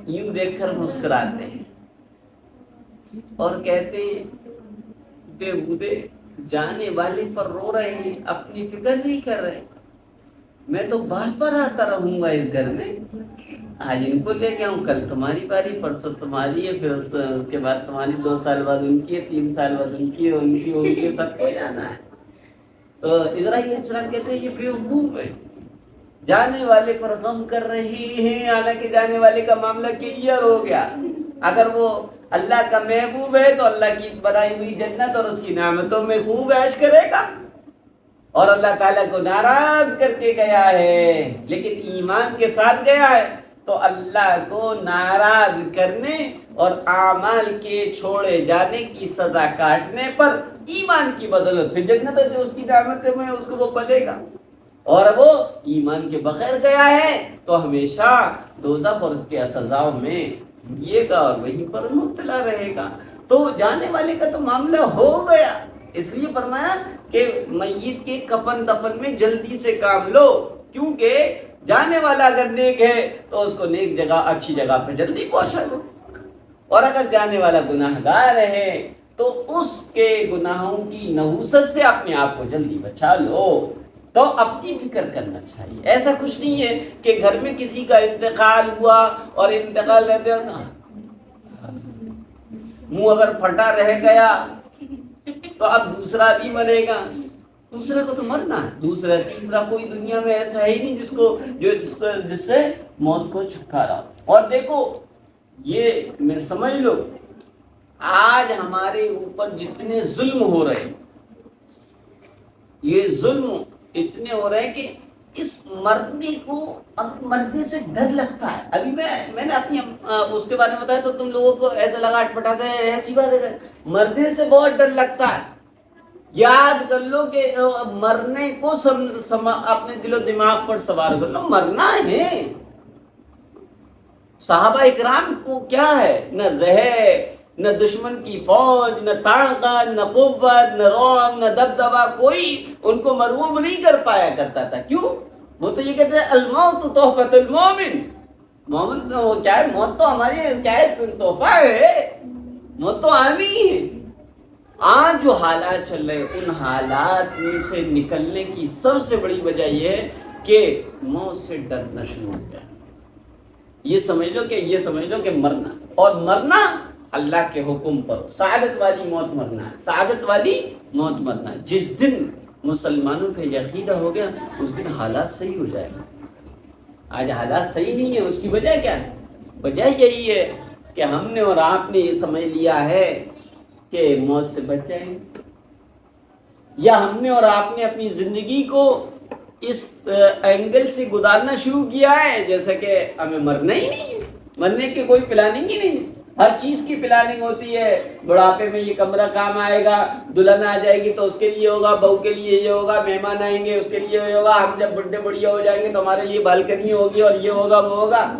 یوں دیکھ کر مسکراتے ہیں اور کہتے ہیں بے ہودے جانے والے پر رو رہے ہیں، اپنی فکر نہیں کر رہے، میں تو بار بار آتا رہوں گا اس گھر میں، آج ان کو لے کے آؤں، کل تمہاری باری، پرسوں تمہاری ہے، پھر اس کے بعد تمہاری، 2 سال بعد ان کی ہے، 3 سال بعد ان کی ہے، ان کی سب کو جانا ہے۔ تو اسرائیل علیہ السلام کہتے ہیں یہ بیوقوف ہے، جانے والے پر غم کر رہے ہیں، حالانکہ جانے والے کا معاملہ کلیئر ہو گیا۔ اگر وہ اللہ کا محبوب ہے تو اللہ کی بنائی ہوئی جنت اور اس کی نعمتوں میں خوب عیش کرے گا، اور اللہ تعالیٰ کو ناراض کر کے گیا ہے لیکن ایمان کے ساتھ گیا ہے تو اللہ کو ناراض کرنے اور اعمال کے چھوڑے جانے کی سزا کاٹنے پر ایمان کی بدولت پھر جنت ہے جو اس کی نعمتوں میں اس کو وہ پلے گا، اور وہ ایمان کے بغیر گیا ہے تو ہمیشہ دوزخ اور اس کے سزاؤں میں یہ گا اور وہیں پر مبتلا رہے گا۔ تو جانے والے کا تو معاملہ ہو گیا، اس لیے فرمایا کہ میت کے کفن دفن میں جلدی سے کام لو، کیونکہ جانے والا اگر نیک ہے تو اس کو نیک جگہ، اچھی جگہ پہ جلدی پہنچا دو، اور اگر جانے والا گناہ گار ہے تو اس کے گناہوں کی نحوست سے اپنے آپ کو جلدی بچا لو۔ تو اپنی فکر کرنا چاہیے، ایسا کچھ نہیں ہے کہ گھر میں کسی کا انتقال ہوا اور انتقال رہتے ہوتا منہ اگر پھٹا رہ گیا تو اب دوسرا بھی مرے گا، دوسرے کو تو مرنا ہے، دوسرا تیسرا کوئی دنیا میں ایسا ہی نہیں جس سے موت کو چھٹکارا۔ اور دیکھو یہ میں سمجھ لو آج ہمارے اوپر جتنے ظلم ہو رہے، یہ ظلم اتنے ہو رہے ہیں کہ اس مرنے کو اب مرنے سے ڈر لگتا ہے۔ ابھی میں نے اپنی اس کے بارے میں بتایا تو تم لوگوں کو ایسا لگا اٹپٹاتے ہیں، ایسی بات ہے، مرنے سے بہت ڈر لگتا ہے۔ یاد کر لو کہ مرنے کو اپنے دل و دماغ پر سوار کر لو، مرنا ہے۔ صحابہ اکرام کو کیا ہے، نہ زہر نہ دشمن کی فوج، نہ طاقت، نہ قوت، نہ رعب، نہ دبدبا، کوئی ان کو مرعوب نہیں کر پایا کرتا تھا. کیوں؟ وہ تو یہ کہتے ہیں الموت تحفۃ المومن. مومن تو کیا ہے، موت تو ہماری کیا ہے، تحفہ ہے، موت تو آنی ہے. آج جو حالات چل رہے ان حالات میں سے نکلنے کی سب سے بڑی وجہ یہ ہے کہ موت سے ڈرنا شروع ہو گیا. یہ سمجھ لو کہ مرنا، اور مرنا اللہ کے حکم پر، سعادت والی موت مرنا ہے، سعادت والی موت مرنا ہے. جس دن مسلمانوں کا یہ عقیدہ ہو گیا اس دن حالات صحیح ہو جائے گا. آج حالات صحیح نہیں ہے، اس کی وجہ کیا ہے؟ وجہ یہی ہے کہ ہم نے اور آپ نے یہ سمجھ لیا ہے کہ موت سے بچ جائیں گے، یا ہم نے اور آپ نے اپنی زندگی کو اس اینگل سے گزارنا شروع کیا ہے جیسا کہ ہمیں مرنا ہی نہیں ہے، مرنے کی کوئی پلاننگ ہی نہیں. ہر چیز کی پلاننگ ہوتی ہے. بڑھاپے میں یہ کمرہ کام آئے گا، دلہن آ جائے گی تو اس کے لیے ہوگا، بہو کے لیے یہ ہوگا، مہمان آئیں گے اس کے لیے یہ ہوگا، ہم جب بڈھے بڑھیا ہو جائیں گے تو ہمارے لیے بالکنی ہوگی اور یہ ہوگا وہ ہوگا.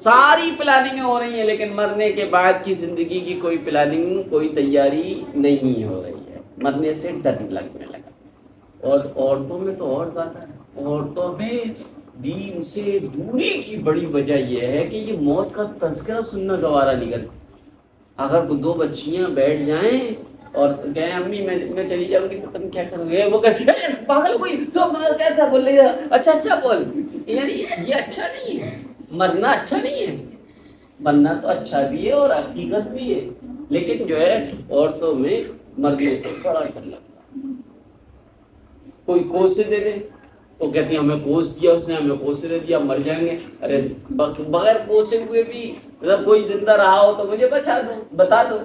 ساری پلاننگیں ہو رہی ہیں، لیکن مرنے کے بعد کی زندگی کی کوئی پلاننگ، کوئی تیاری نہیں ہو رہی ہے. مرنے سے ڈر لگنے لگا. اور عورتوں میں تو اور زیادہ ہے. عورتوں میں دین سے دوری کی بڑی وجہ یہ ہے کہ یہ موت کا تذکرہ سننا گوارا نہیں کرتی. اگر وہ دو بچیاں بیٹھ جائیں اور کہیں امی میں چلی جاؤں گی تو تم کیا کرو گے، وہ کہتی ہے پاگل کوئی تو کیسا بول رہی ہے، اچھا بول. یعنی یہ اچھا نہیں ہے، مرنا اچھا نہیں ہے. مرنا تو اچھا بھی ہے اور حقیقت بھی ہے، لیکن جو ہے عورتوں میں مرنے سے بڑا ڈر لگتا. کوئی کوسے دے دے تو کہتی ہیں ہمیں کوس دیا اس نے، ہمیں کوسے دے دیا، مر جائیں گے. ارے بغیر کوسے ہوئے بھی اگر کوئی زندہ رہا ہو تو مجھے بتا دو.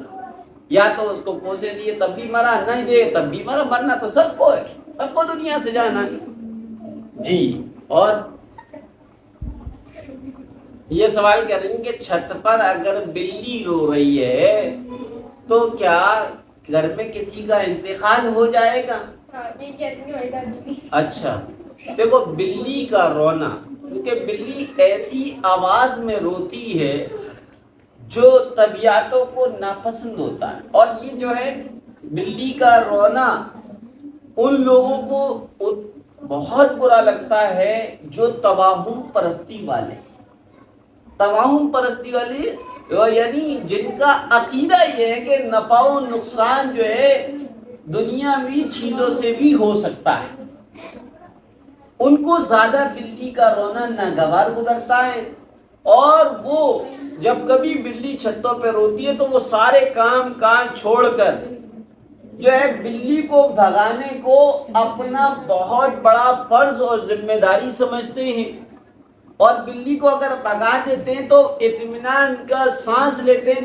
یا تو اس کو کوسے دیے تب بھی مرا، نہیں دے تب بھی مرا. مرنا تو سب کو ہے، سب کو دنیا سے جانا ہے. جی. اور یہ سوال کر رہی ہیں کہ چھت پر اگر بلی رو رہی ہے تو کیا گھر میں کسی کا انتقال ہو جائے گا؟ اچھا دیکھو، بلی کا رونا، کیونکہ بلی ایسی آواز میں روتی ہے جو طبیعتوں کو ناپسند ہوتا ہے. اور یہ جو ہے بلی کا رونا ان لوگوں کو بہت برا لگتا ہے جو توہم پرستی والے یعنی جن کا عقیدہ یہ ہے کہ نفع و نقصان جو ہے دنیاوی چیزوں سے بھی ہو سکتا ہے. ان کو زیادہ بلی کا رونا ناگوار گزرتا ہے. اور وہ جب کبھی بلی چھتوں پہ روتی ہے تو وہ سارے کام کاج چھوڑ کر جو ہے بلی کو بھگانے کو اپنا بہت بڑا فرض اور ذمہ داری سمجھتے ہیں. اور بلی کو اگر بھگا دیتے ہیں تو اطمینان کا سانس لیتے ہیں،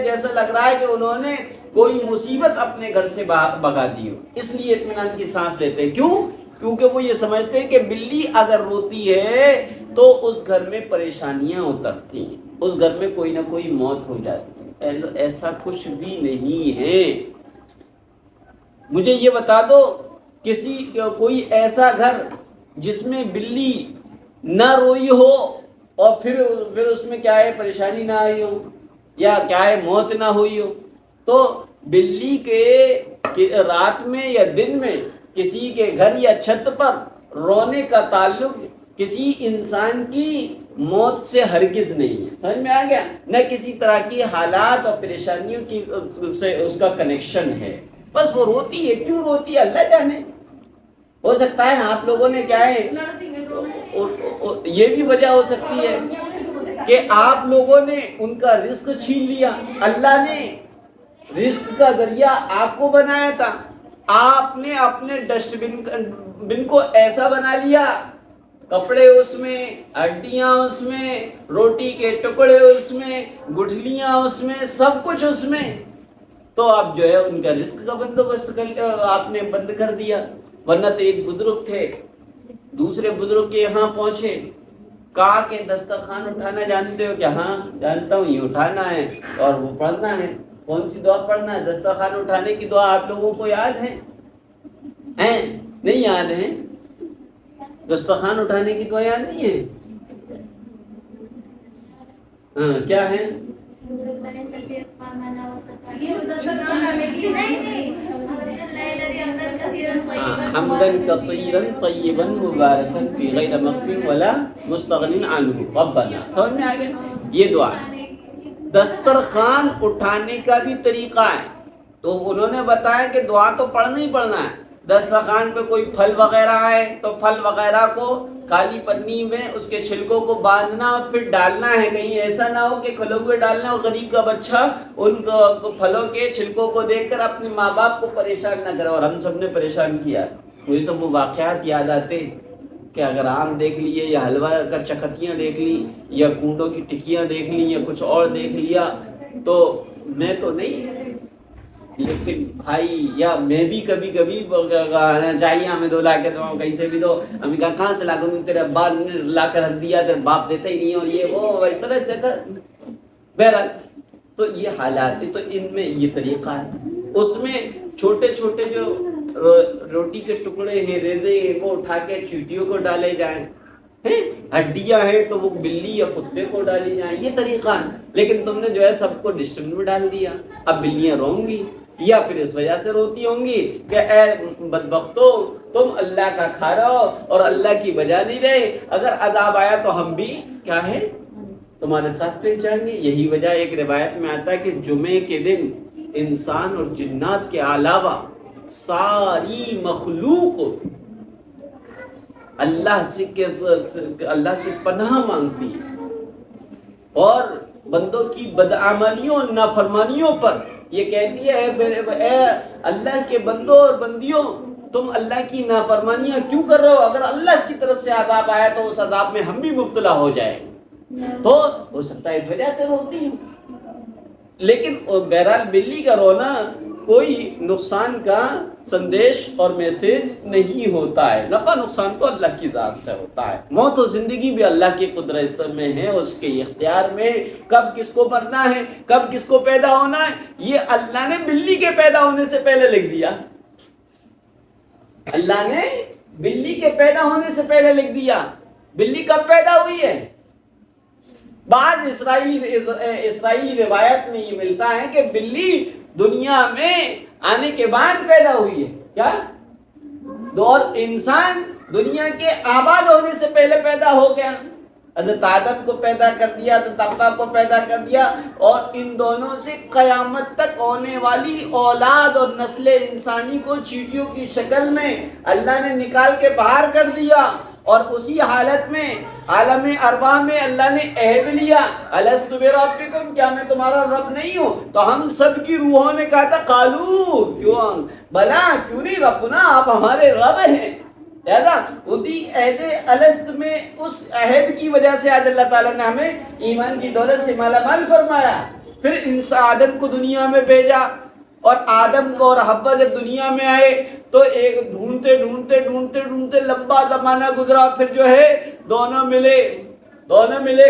جیسا لگ رہا ہے کہ انہوں نے کوئی مصیبت اپنے گھر سے بھگا دی ہو. اس لیے اطمینان کی سانس لیتے ہیں. کیوں؟ کیونکہ وہ یہ سمجھتے ہیں کہ بلی اگر روتی ہے تو اس گھر میں پریشانیاں اترتی ہیں، اس گھر میں کوئی نہ کوئی موت ہو جاتی ہے. ایسا کچھ بھی نہیں ہے. مجھے یہ بتا دو کوئی ایسا گھر جس میں بلی نہ روئی ہو اور پھر اس میں کیا ہے پریشانی نہ آئی ہو یا کیا ہے موت نہ ہوئی ہو. تو بلی کے رات میں یا دن میں کسی کے گھر یا چھت پر رونے کا تعلق کسی انسان کی موت سے ہرگز نہیں ہے. سمجھ میں آ گیا؟ نہ کسی طرح کی حالات اور پریشانیوں کی سے اس کا کنیکشن ہے. بس وہ روتی ہے. کیوں روتی ہے اللہ جانے. ہو سکتا ہے آپ لوگوں نے کیا ہے یہ بھی وجہ ہو سکتی ہے کہ آپ لوگوں نے ان کا رزق چھین لیا. اللہ نے رزق کا ذریعہ آپ کو بنایا تھا. آپ نے اپنے ڈسٹ بن کو ایسا بنا لیا، کپڑے اس میں، ہڈیاں اس میں، روٹی کے ٹکڑے اس میں، گٹھلیاں اس میں، سب کچھ اس میں. تو اب جو ہے ان کا رزق کا بندوبست آپ نے بند کر دیا. ورنہ تو ایک بزرگ تھے، دوسرے بزرگ کے یہاں پہنچے، کہا کہ دسترخوان اٹھانا جانتے ہو کیا؟ ہاں جانتا ہوں، یہ اٹھانا ہے اور وہ پڑھنا ہے. کون سی دعا پڑھنا ہے؟ دسترخوان اٹھانے کی دعا آپ لوگوں کو یاد ہے؟ نہیں یاد ہے؟ دسترخوان اٹھانے کی دعا یاد نہیں ہے؟ ہاں کیا ہے؟ حمدن کثیرا طیبا مبارکا فی غیر مغفی ولا مستغن عنہ ربنا. سمجھ میں آ گیا؟ یہ دعا ہے. دسترخوان اٹھانے کا بھی طریقہ ہے. تو انہوں نے بتایا کہ دعا تو پڑھنا ہی پڑھنا ہے. دسترخوان پہ کوئی پھل وغیرہ ہے تو پھل وغیرہ کو کالی پنی میں اس کے چھلکوں کو باندھنا اور پھر ڈالنا ہے. کہیں ایسا نہ ہو کہ کھلے ہوئے ڈالنا. اور غریب کا بچہ ان پھلوں کے چھلکوں کو دیکھ کر اپنے ماں باپ کو پریشان نہ کرے. اور ہم سب نے پریشان کیا. مجھے تو وہ واقعات یاد آتے کہ اگر آم دیکھ لیے یا حلوہ کا چکھتیاں دیکھ لی یا کونڈوں کی ٹکیاں دیکھ لی یا کچھ اور دیکھ لیا تو میں تو نہیں، لیکن بھائی یا میں بھی کبھی کبھی چاہیے ہمیں دو لا کے دو، کہیں سے بھی دو. ہمیں کہا کہاں سے لا کر، تیرے ابا نے لا کر رکھ دیا، تیرے باپ دیتا ہی نہیں، اور یہ وہ ویسا کر. بہرحال تو یہ حالات تو ان میں یہ طریقہ ہے. اس میں چھوٹے چھوٹے جو روٹی کے ٹکڑے ہیں، ریزے ہیں، وہ اٹھا کے چیٹیوں کو ڈالے جائیں. ہڈیاں ہیں تو وہ بلی یا کتے کو ڈالی جائیں. یہ طریقہ ہے. لیکن تم نے جو ہے سب کو ڈسٹ بن میں ڈال دیا. اب بلیاں روں گی یا پھر اس وجہ سے روتی ہوں گی کہ اے بدبختو، تم اللہ کا کھا رہے ہو اور اللہ کی بجا نہیں رہے. اگر عذاب آیا تو ہم بھی کیا ہے تمہارے ساتھ پہ جائیں گے. یہی وجہ ایک روایت میں آتا ہے کہ جمعے کے دن انسان اور جنات کے علاوہ ساری مخلوق اللہ سے پناہ مانگتی ہے اور بندوں کی بدعملیوں اور نافرمانیوں پر یہ کہتی ہے اے اللہ کے بندوں اور بندیوں، تم اللہ کی نافرمانیاں کیوں کر رہے ہو؟ اگر اللہ کی طرف سے عذاب آیا تو اس عذاب میں ہم بھی مبتلا ہو جائیں. تو ہو سکتا ہے اس وجہ سے روتی ہوں. لیکن بہرحال بلی کا رونا کوئی نقصان کا سندیش اور میسج نہیں ہوتا ہے. نفع نقصان تو اللہ کی ذات سے ہوتا ہے. موت و زندگی بھی اللہ کی قدرت میں ہے، اس کے اختیار میں. کب کس کو مرنا ہے، کب کس کو پیدا ہونا ہے، یہ اللہ نے بلی کے پیدا ہونے سے پہلے لکھ دیا. اللہ نے بلی کے پیدا ہونے سے پہلے لکھ دیا. بلی کب پیدا ہوئی ہے؟ بعض اسرائیلی روایت میں یہ ملتا ہے کہ بلی دنیا میں آنے کے بعد پیدا ہوئی ہے. کیا؟ اور انسان دنیا کے آباد ہونے سے پہلے پیدا ہو گیا. حضرت آدم کو پیدا کر دیا، حضرت حوا کو پیدا کر دیا، اور ان دونوں سے قیامت تک ہونے والی اولاد اور نسل انسانی کو چیٹیوں کی شکل میں اللہ نے نکال کے باہر کر دیا. اور اسی حالت میں عالم ارواح میں اللہ نے عہد لیا، الست بربکم، کیا میں تمہارا رب نہیں ہوں؟ تو ہم سب کی روحوں نے کہا تھا قالو، کیوں بلا، کیوں نہیں ربنا، آپ ہمارے رب ہیں. لہذا اسی عہد الست میں اس عہد کی وجہ سے آج اللہ تعالیٰ نے ہمیں ایمان کی دولت سے مالا مال فرمایا. پھر انسان آدم کو دنیا میں بھیجا، اور آدم اور حوا جب دنیا میں آئے تو ایک ڈھونڈتے ڈھونڈتے ڈھونڈتے ڈھونڈتے لمبا زمانہ گزرا. پھر جو ہے دونوں ملے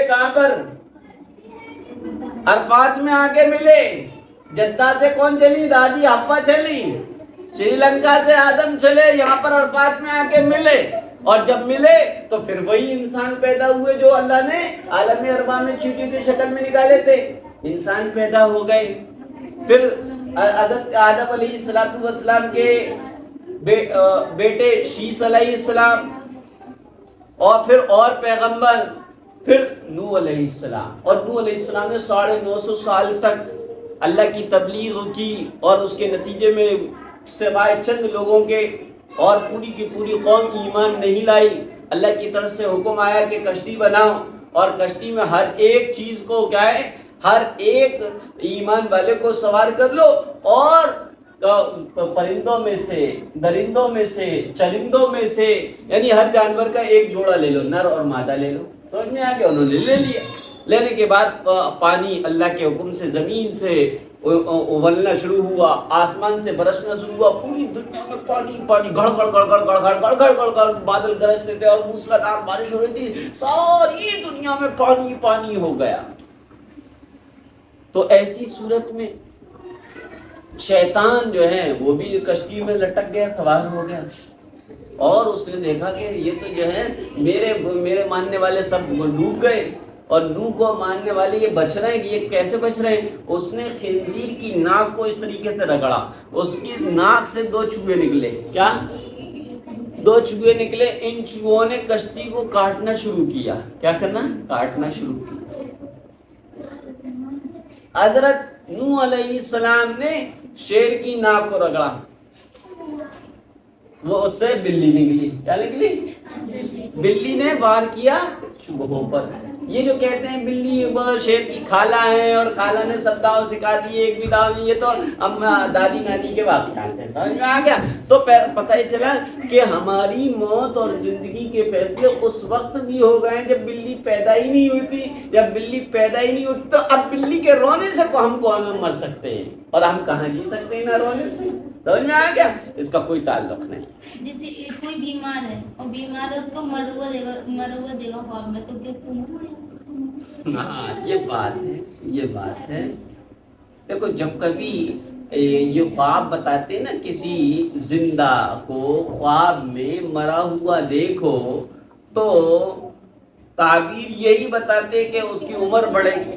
کہاں پر؟ عرفات میں آ کے ملے. جدہ سے کون چلی؟ دادی حوا چلی. سری لنکا سے آدم چلے، یہاں پر عرفات میں آ کے ملے. اور جب ملے تو پھر وہی انسان پیدا ہوئے جو اللہ نے عالم ارواح میں چیٹی کی شکل میں نکالے تھے. انسان پیدا ہو گئے. پھر حضرت آدم علیہ السلام کے بیٹے شیس علیہ السلام، اور پھر اور پیغمبر، پھر نوح علیہ السلام. اور نوح علیہ السلام نے 950 سال تک اللہ کی تبلیغ کی، اور اس کے نتیجے میں سوائے چند لوگوں کے اور پوری کی پوری قوم ایمان نہیں لائی. اللہ کی طرف سے حکم آیا کہ کشتی بناؤ، اور کشتی میں ہر ایک چیز کو کیا ہے، ہر ایک ایمان والے کو سوار کر لو، اور پرندوں میں سے، درندوں میں سے، چرندوں میں سے، یعنی ہر جانور کا ایک جوڑا لے لو، نر اور مادہ لے لو. سمجھ میں آ گیا؟ انہوں نے لے لیا. لینے کے بعد پانی اللہ کے حکم سے زمین سے ابلنا شروع ہوا، آسمان سے برسنا شروع ہوا. پوری دنیا میں پانی پانی، گڑ گڑ گڑ گڑ گڑ گڑ گڑ گڑ گڑ، بادل گرجتے تھے اور موسلادھار بارش ہو رہی تھی. ساری دنیا میں پانی پانی ہو گیا. تو ایسی صورت میں شیطان جو ہے وہ بھی کشتی میں لٹک گیا، سوار ہو گیا، اور اس نے دیکھا کہ یہ تو جو ہے میرے ماننے والے سب ڈوب گئے. اور نوح کو ماننے والے یہ بچ رہے ہیں. یہ کیسے بچ رہے ہیں؟ اس نے خنزیر کی ناک کو اس طریقے سے رگڑا, اس کی ناک سے 2 چوہے نکلے. کیا 2 چوہے نکلے؟ ان چوہوں نے کشتی کو کاٹنا شروع کیا. کیا کرنا؟ کاٹنا شروع کیا. حضرت نوح علیہ السلام نے شیر کی ناک کو رگڑا, وہ اس سے بلی نکلی. کیا نکلی؟ بلی نے وار کیا چوہوں پر. یہ جو کہتے ہیں بلی وہ شیر کی خالہ ہے اور خالہ نے سب داؤ سکھا دی, ایک بھی داؤ نہیں, یہ تو دادی نانی کے واقعات ہیں. سمجھ میں آ گیا؟ تو پتہ ہی چلا کہ ہماری موت اور زندگی کے فیصلے اس وقت بھی ہو گئے جب بلی پیدا ہی نہیں ہوئی تھی. جب بلی پیدا ہی نہیں ہوتی تو اب بلی کے رونے سے ہم کون مر سکتے ہیں, اور ہم کہاں جی سکتے ہیں نہ رونے سے. سمجھ میں آ گیا؟ اس کا کوئی تعلق نہیں. جیسے کوئی بیمار ہے اور بیمار ہے, اس کو مروا دے گا خواب میں, تو کیا اس کو مروا دے گا؟ ہاں یہ بات ہے, یہ بات ہے. دیکھو جب کبھی یہ خواب بتاتے ہیں نا کسی زندہ کو, خواب میں مرا ہوا دیکھو تو تعبیر یہی بتاتے کہ اس کی عمر بڑھے گی.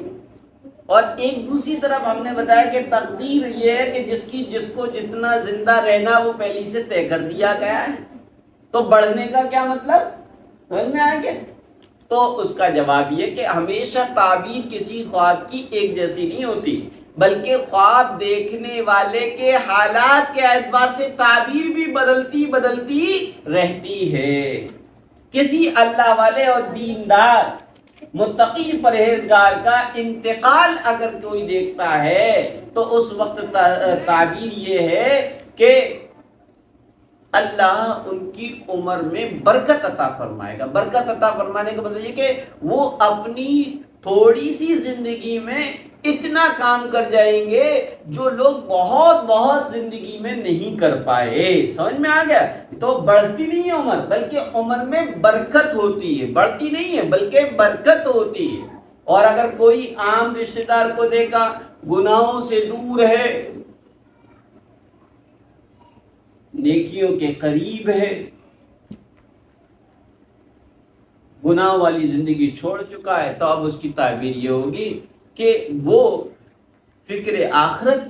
اور ایک دوسری طرف ہم نے بتایا کہ تقدیر یہ ہے کہ جس کو جتنا زندہ رہنا وہ پہلی سے طے کر دیا گیا ہے. تو بڑھنے کا کیا مطلب سمجھ میں آ گیا؟ تو اس کا جواب یہ کہ ہمیشہ تعبیر کسی خواب کی ایک جیسی نہیں ہوتی, بلکہ خواب دیکھنے والے کے حالات کے اعتبار سے تعبیر بھی بدلتی رہتی ہے. کسی اللہ والے اور دیندار متقی پرہیزگار کا انتقال اگر کوئی دیکھتا ہے تو اس وقت تعبیر یہ ہے کہ اللہ ان کی عمر میں برکت عطا فرمائے گا. برکت عطا فرمانے کا مطلب یہ کہ وہ اپنی تھوڑی سی زندگی میں اتنا کام کر جائیں گے جو لوگ بہت زندگی میں نہیں کر پائے. سمجھ میں آ گیا؟ تو بڑھتی نہیں ہے عمر, بلکہ عمر میں برکت ہوتی ہے. بڑھتی نہیں ہے بلکہ برکت ہوتی ہے. اور اگر کوئی عام رشتہ دار کو دیکھا گناہوں سے دور ہے, نیکیوں کے قریب ہے, گناہ والی زندگی چھوڑ چکا ہے, تو اب اس کی تعبیر یہ ہوگی کہ وہ فکر آخرت,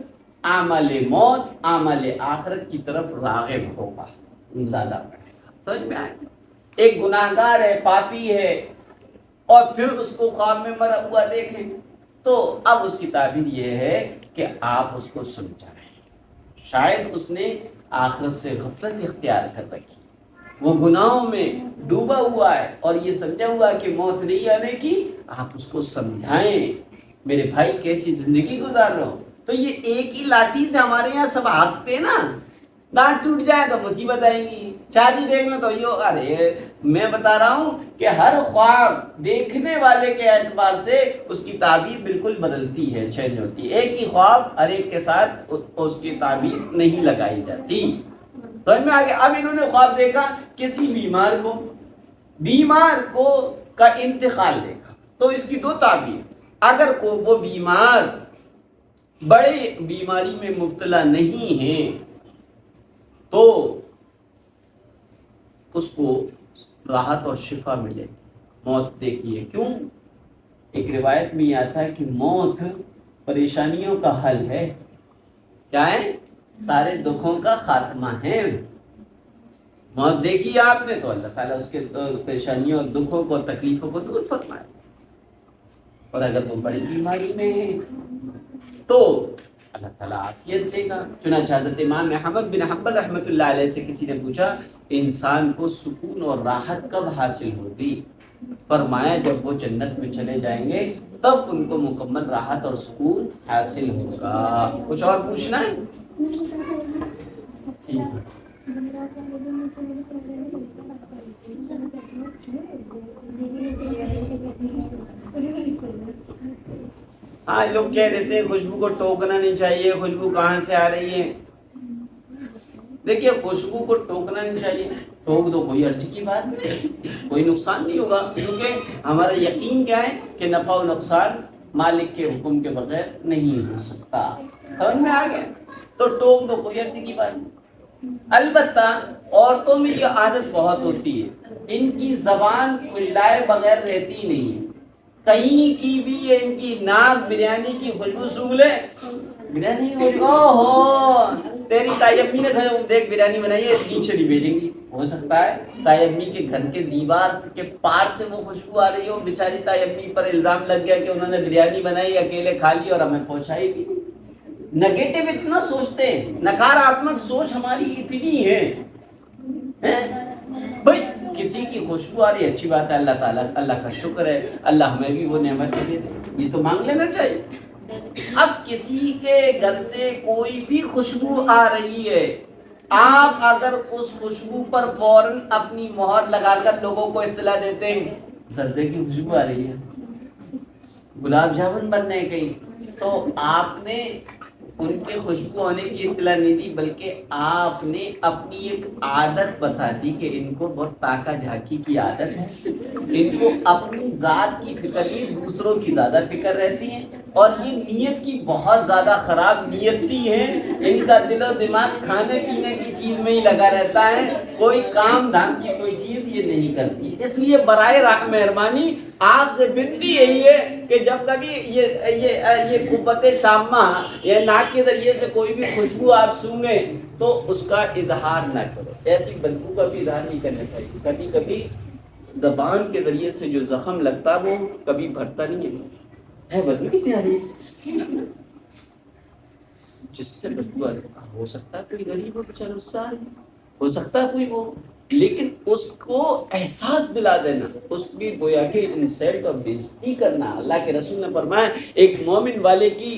عمل موت, عمل آخرت کی طرف راغب ہوگا زیادہ. سمجھ میں آئے؟ ایک گناہگار ہے, پاپی ہے, اور پھر اس کو خواب میں مرا ہوا دیکھیں تو اب اس کی تعبیر یہ ہے کہ آپ اس کو سمجھائیں. شاید اس نے آخرت سے غفلت اختیار کر رکھی, وہ گناہوں میں ڈوبا ہوا ہے اور یہ سمجھا ہوا کہ موت نہیں آنے کی. آپ اس کو سمجھائیں میرے بھائی کیسی زندگی گزار رہے ہو. تو یہ ایک ہی لاٹھی سے ہمارے یہاں سب ہانکتے نا, دانت ٹوٹ جائے تو مصیبت آئیں گی, شادی دیکھ لیں تو یہ. ارے میں بتا رہا ہوں کہ ہر خواب دیکھنے والے کے اعتبار سے اس کی تعبیر بالکل بدلتی ہے, چینج ہوتی ہے. ایک ہی خواب ہر ایک کے ساتھ اس کی تعبیر نہیں لگائی جاتی. سمجھ میں آگے؟ اب انہوں نے خواب دیکھا کسی بیمار کو کا انتقال دیکھا, تو اس کی 2 تعبیر. اگر وہ بیمار بڑے بیماری میں مبتلا نہیں ہے تو اس کو راحت اور شفا ملے. موت دیکھیے کیوں, ایک روایت میں یہ آتا ہے کہ موت پریشانیوں کا حل ہے. کیا ہے؟ سارے دکھوں کا خاتمہ ہے. موت دیکھی آپ نے تو اللہ تعالیٰ اس کے پریشانیوں اور دکھوں کو, تکلیفوں کو دور فرمائے. اور اگر وہ بڑی بیماری میں ہے تو اللہ تعالیٰ عافیت دے گا. چنانچہ حضرت امام احمد بن حنبل رحمۃ اللہ علیہ سے کسی نے پوچھا انسان کو سکون اور راحت کب حاصل ہوگی؟ فرمایا جب وہ جنت میں چلے جائیں گے تب ان کو مکمل راحت اور سکون حاصل ہوگا. کچھ اور پوچھنا ہے؟ ٹھیک ہے. ہاں لوگ کہہ دیتے ہیں خوشبو کو ٹوکنا نہیں چاہیے, خوشبو کہاں سے آ رہی ہے؟ دیکھیے خوشبو کو ٹوکنا نہیں چاہیے, ٹوک دو کوئی حرج کی بات نہیں, کوئی نقصان نہیں ہوگا, کیونکہ ہمارا یقین کیا ہے کہ نفع و نقصان مالک کے حکم کے بغیر نہیں ہو سکتا. سمجھ میں آ گیا؟ تو ٹوک دو کوئی حرج کی بات نہیں. البتہ عورتوں میں یہ عادت بہت ہوتی ہے, ان کی زبان کھلائے بغیر رہتی نہیں ہے. کہیں کی بھی ان کی ناک بریانی کی خوشبو سونگھ لے، بریانی ہو تیری تائی امی نے دیکھ بریانی بنائی ہے، اتنی چلی بھیجیں گی. ہو سکتا ہے تائی امی کے گھر کے دیوار کے پار سے وہ خوشبو آ رہی ہو، بیچاری تائی امی پر الزام لگ گیا کہ انہوں نے بریانی بنائی، اکیلے کھا لی اور ہمیں پہنچائی دی. نگیٹو اتنا سوچتے ہیں، نکاراتمک سوچ ہماری اتنی ہے. بھائی کسی کی خوشبو آ رہی ہے اچھی بات ہے، اللہ تعالیٰ اللہ کا شکر ہے، اللہ ہمیں بھی وہ نعمت دے دے، یہ تو مانگ لینا چاہیے. اب کسی کے گھر سے کوئی بھی خوشبو آ رہی ہے، آپ اگر اس خوشبو پر فوراً اپنی مہر لگا کر لوگوں کو اطلاع دیتے ہیں سردے کی خوشبو آ رہی ہے، گلاب جامن بن رہے ہیں کہیں، تو آپ نے ان کے خوشبو ہونے کی اطلاع نہیں دی، بلکہ آپ نے اپنی ایک عادت بتا دی کہ ان کو بہت تاکہ جھانکی کی عادت ہے، ان کو اپنی ذات کی فکر نہیں دوسروں کی زیادہ فکر رہتی ہے، اور یہ نیت کی بہت زیادہ خراب نیتی ہے. ان کا دل و دماغ کھانے پینے کی چیز میں ہی لگا رہتا ہے، کوئی کام دھام کی کوئی چیز یہ نہیں کرتی. اس لیے برائے مہربانی آپ سے بنتی یہی ہے کہ جب کبھی یہ قوت شامہ یا ناک کے ذریعے سے کوئی بھی خوشبو آپ سونگیں تو اس کا اظہار نہ کرو. ایسی بدبو کا بھی اظہار نہیں کرنا چاہیے. کبھی کبھی زبان کے ذریعے سے جو زخم لگتا وہ کبھی بھرتا نہیں ہے. بدبو کتنی آ رہی ہے، جس سے بدبو ہو سکتا ہے کوئی غریب ہو بیچارہ اس سے آ رہی، ہو سکتا ہے کوئی وہ، لیکن اس کو احساس دلا دینا، اس کی گویا کہ انسلٹ اور بےعزتی کرنا. اللہ کے رسول نے فرمایا ایک مومن والے کی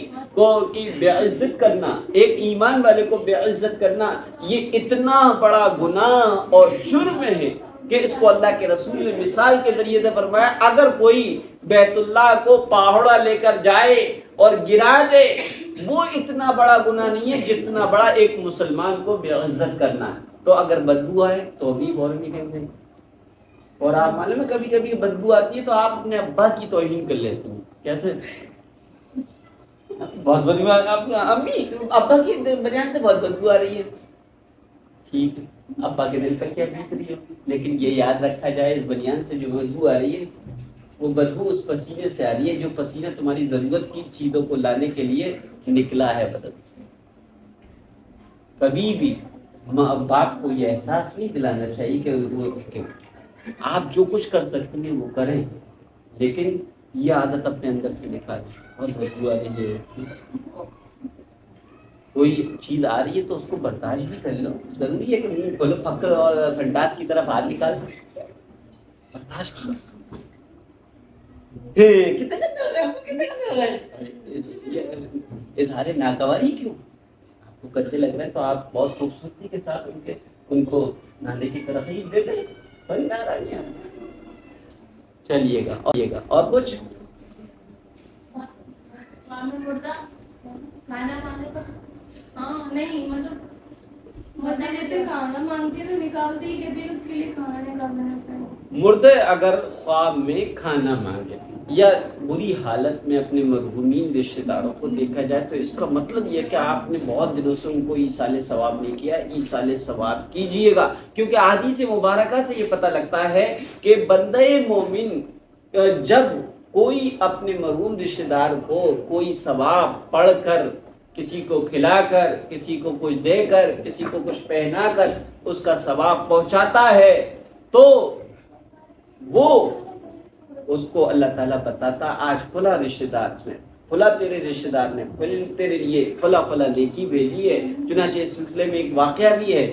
بے عزت کرنا، ایک ایمان والے کو بے عزت کرنا، یہ اتنا بڑا گناہ اور جرم ہے کہ اس کو اللہ کے رسول نے مثال کے ذریعے سے فرمایا اگر کوئی بیت اللہ کو پہاڑا لے کر جائے اور گرا دے وہ اتنا بڑا گناہ نہیں ہے جتنا بڑا ایک مسلمان کو بے عزت کرنا ہے. تو اگر بدبو آئے تو بھی فوراً نکل دیں. اور آپ معلوم ہے کبھی کبھی بدبو آتی ہے تو آپ اپنے ابا کی توہین کر لیتے ہیں. کیسے؟ بہت بدبو امی ابا کی بنیاد سے بہت بدبو آ رہی ہے. ٹھیک ہے ابا کے دل پر کیا بیت رہی ہو، لیکن یہ یاد رکھا جائے اس بنیان سے جو بدبو آ رہی ہے وہ بدبو اس پسینے سے آ رہی ہے جو پسینہ تمہاری ضرورت کی چیزوں کو لانے کے لیے نکلا ہے بدن سے. کبھی بھی ماں باپ کو یہ احساس نہیں دلانا چاہیے کہ آپ جو کچھ کر سکتے ہیں وہ کریں، لیکن یہ عادت اپنے اندر سے نکالیں. اور بدبو آ رہی ہے، کوئی چیز آ رہی ہے تو اس کو برداشت بھی کر لو. ضروری ہے کہ منہ کھولو پکڑ اور سنڈاس کی طرف ہاتھ نکال برداشت کرو. اظہار ناگواری کیوں؟ آپ کو گندے لگ رہے ہیں تو آپ بہت خوبصورتی کے ساتھ ان کو نالے کی طرف ہی دے دیں. بڑی ناراضیاں چلیے گا اور کچھ کھانا کھانے پر ہاں نہیں مطلب مردے جیسے کھانا مانگتی ہے تو نکالتی ہی کہتی ہے اس کے لیے کھانا نکالنا چاہیے. مردے اگر خواب میں کھانا مانگے یا بری حالت میں اپنے مرحومین رشتہ داروں کو دیکھا جائے تو اس کا مطلب یہ ہے کہ آپ نے بہت دنوں سے ان کو ایصال ثواب نہیں کیا. ایصال ثواب کیجئے گا، کیونکہ احادیث مبارکہ سے یہ پتہ لگتا ہے کہ بندہ مومن جب کوئی اپنے مرحوم رشتہ دار کو کوئی ثواب پڑھ کر، کسی کو کھلا کر، کسی کو کچھ دے کر، کسی کو کچھ پہنا کر اس کا ثواب پہنچاتا ہے تو وہ اس کو اللہ تعالیٰ بتاتا آج فلاں رشتہ دار نے، فلاں تیرے رشتہ دار نے تیرے لیے فلاں نیکی بھیجی ہے. چنانچہ اس سلسلے میں ایک واقعہ بھی ہے.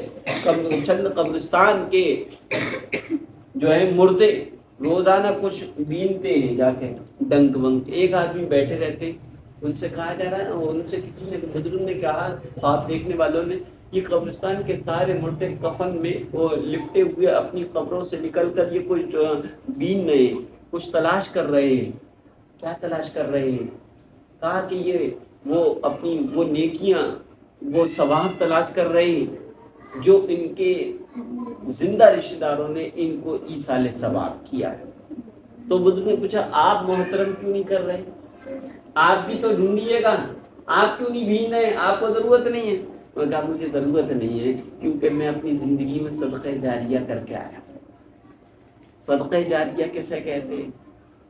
چند قبرستان کے جو ہے مردے روزانہ کچھ بینتے ہیں جا کے ڈنک ونک. ایک آدمی بیٹھے رہتے، ان سے کہا جا رہا ہے، ان سے کسی نے بزرگ نے کہا، خواب دیکھنے والوں نے، یہ قبرستان کے سارے مردے کفن میں وہ لپٹے ہوئے اپنی قبروں سے نکل کر یہ کچھ بین رہے ہیں، کچھ تلاش کر رہے ہیں. کیا تلاش کر رہے ہیں؟ کہا کہ یہ وہ اپنی وہ نیکیاں وہ ثواب تلاش کر رہے ہیں جو ان کے زندہ رشتہ داروں نے ان کو ایصال ثواب کیا ہے. تو بزرگ نے پوچھا آپ محترم کیوں نہیں کر رہے؟ آپ بھی تو ڈھونڈیے گا، آپ کیوں نہیں بھین رہے؟ آپ کو ضرورت نہیں ہے. میں کہا مجھے ضرورت نہیں ہے کیونکہ میں اپنی زندگی میں صدقہ جاریہ کر کے آیا. صدقہ جاریہ کیسے کہتے ہیں؟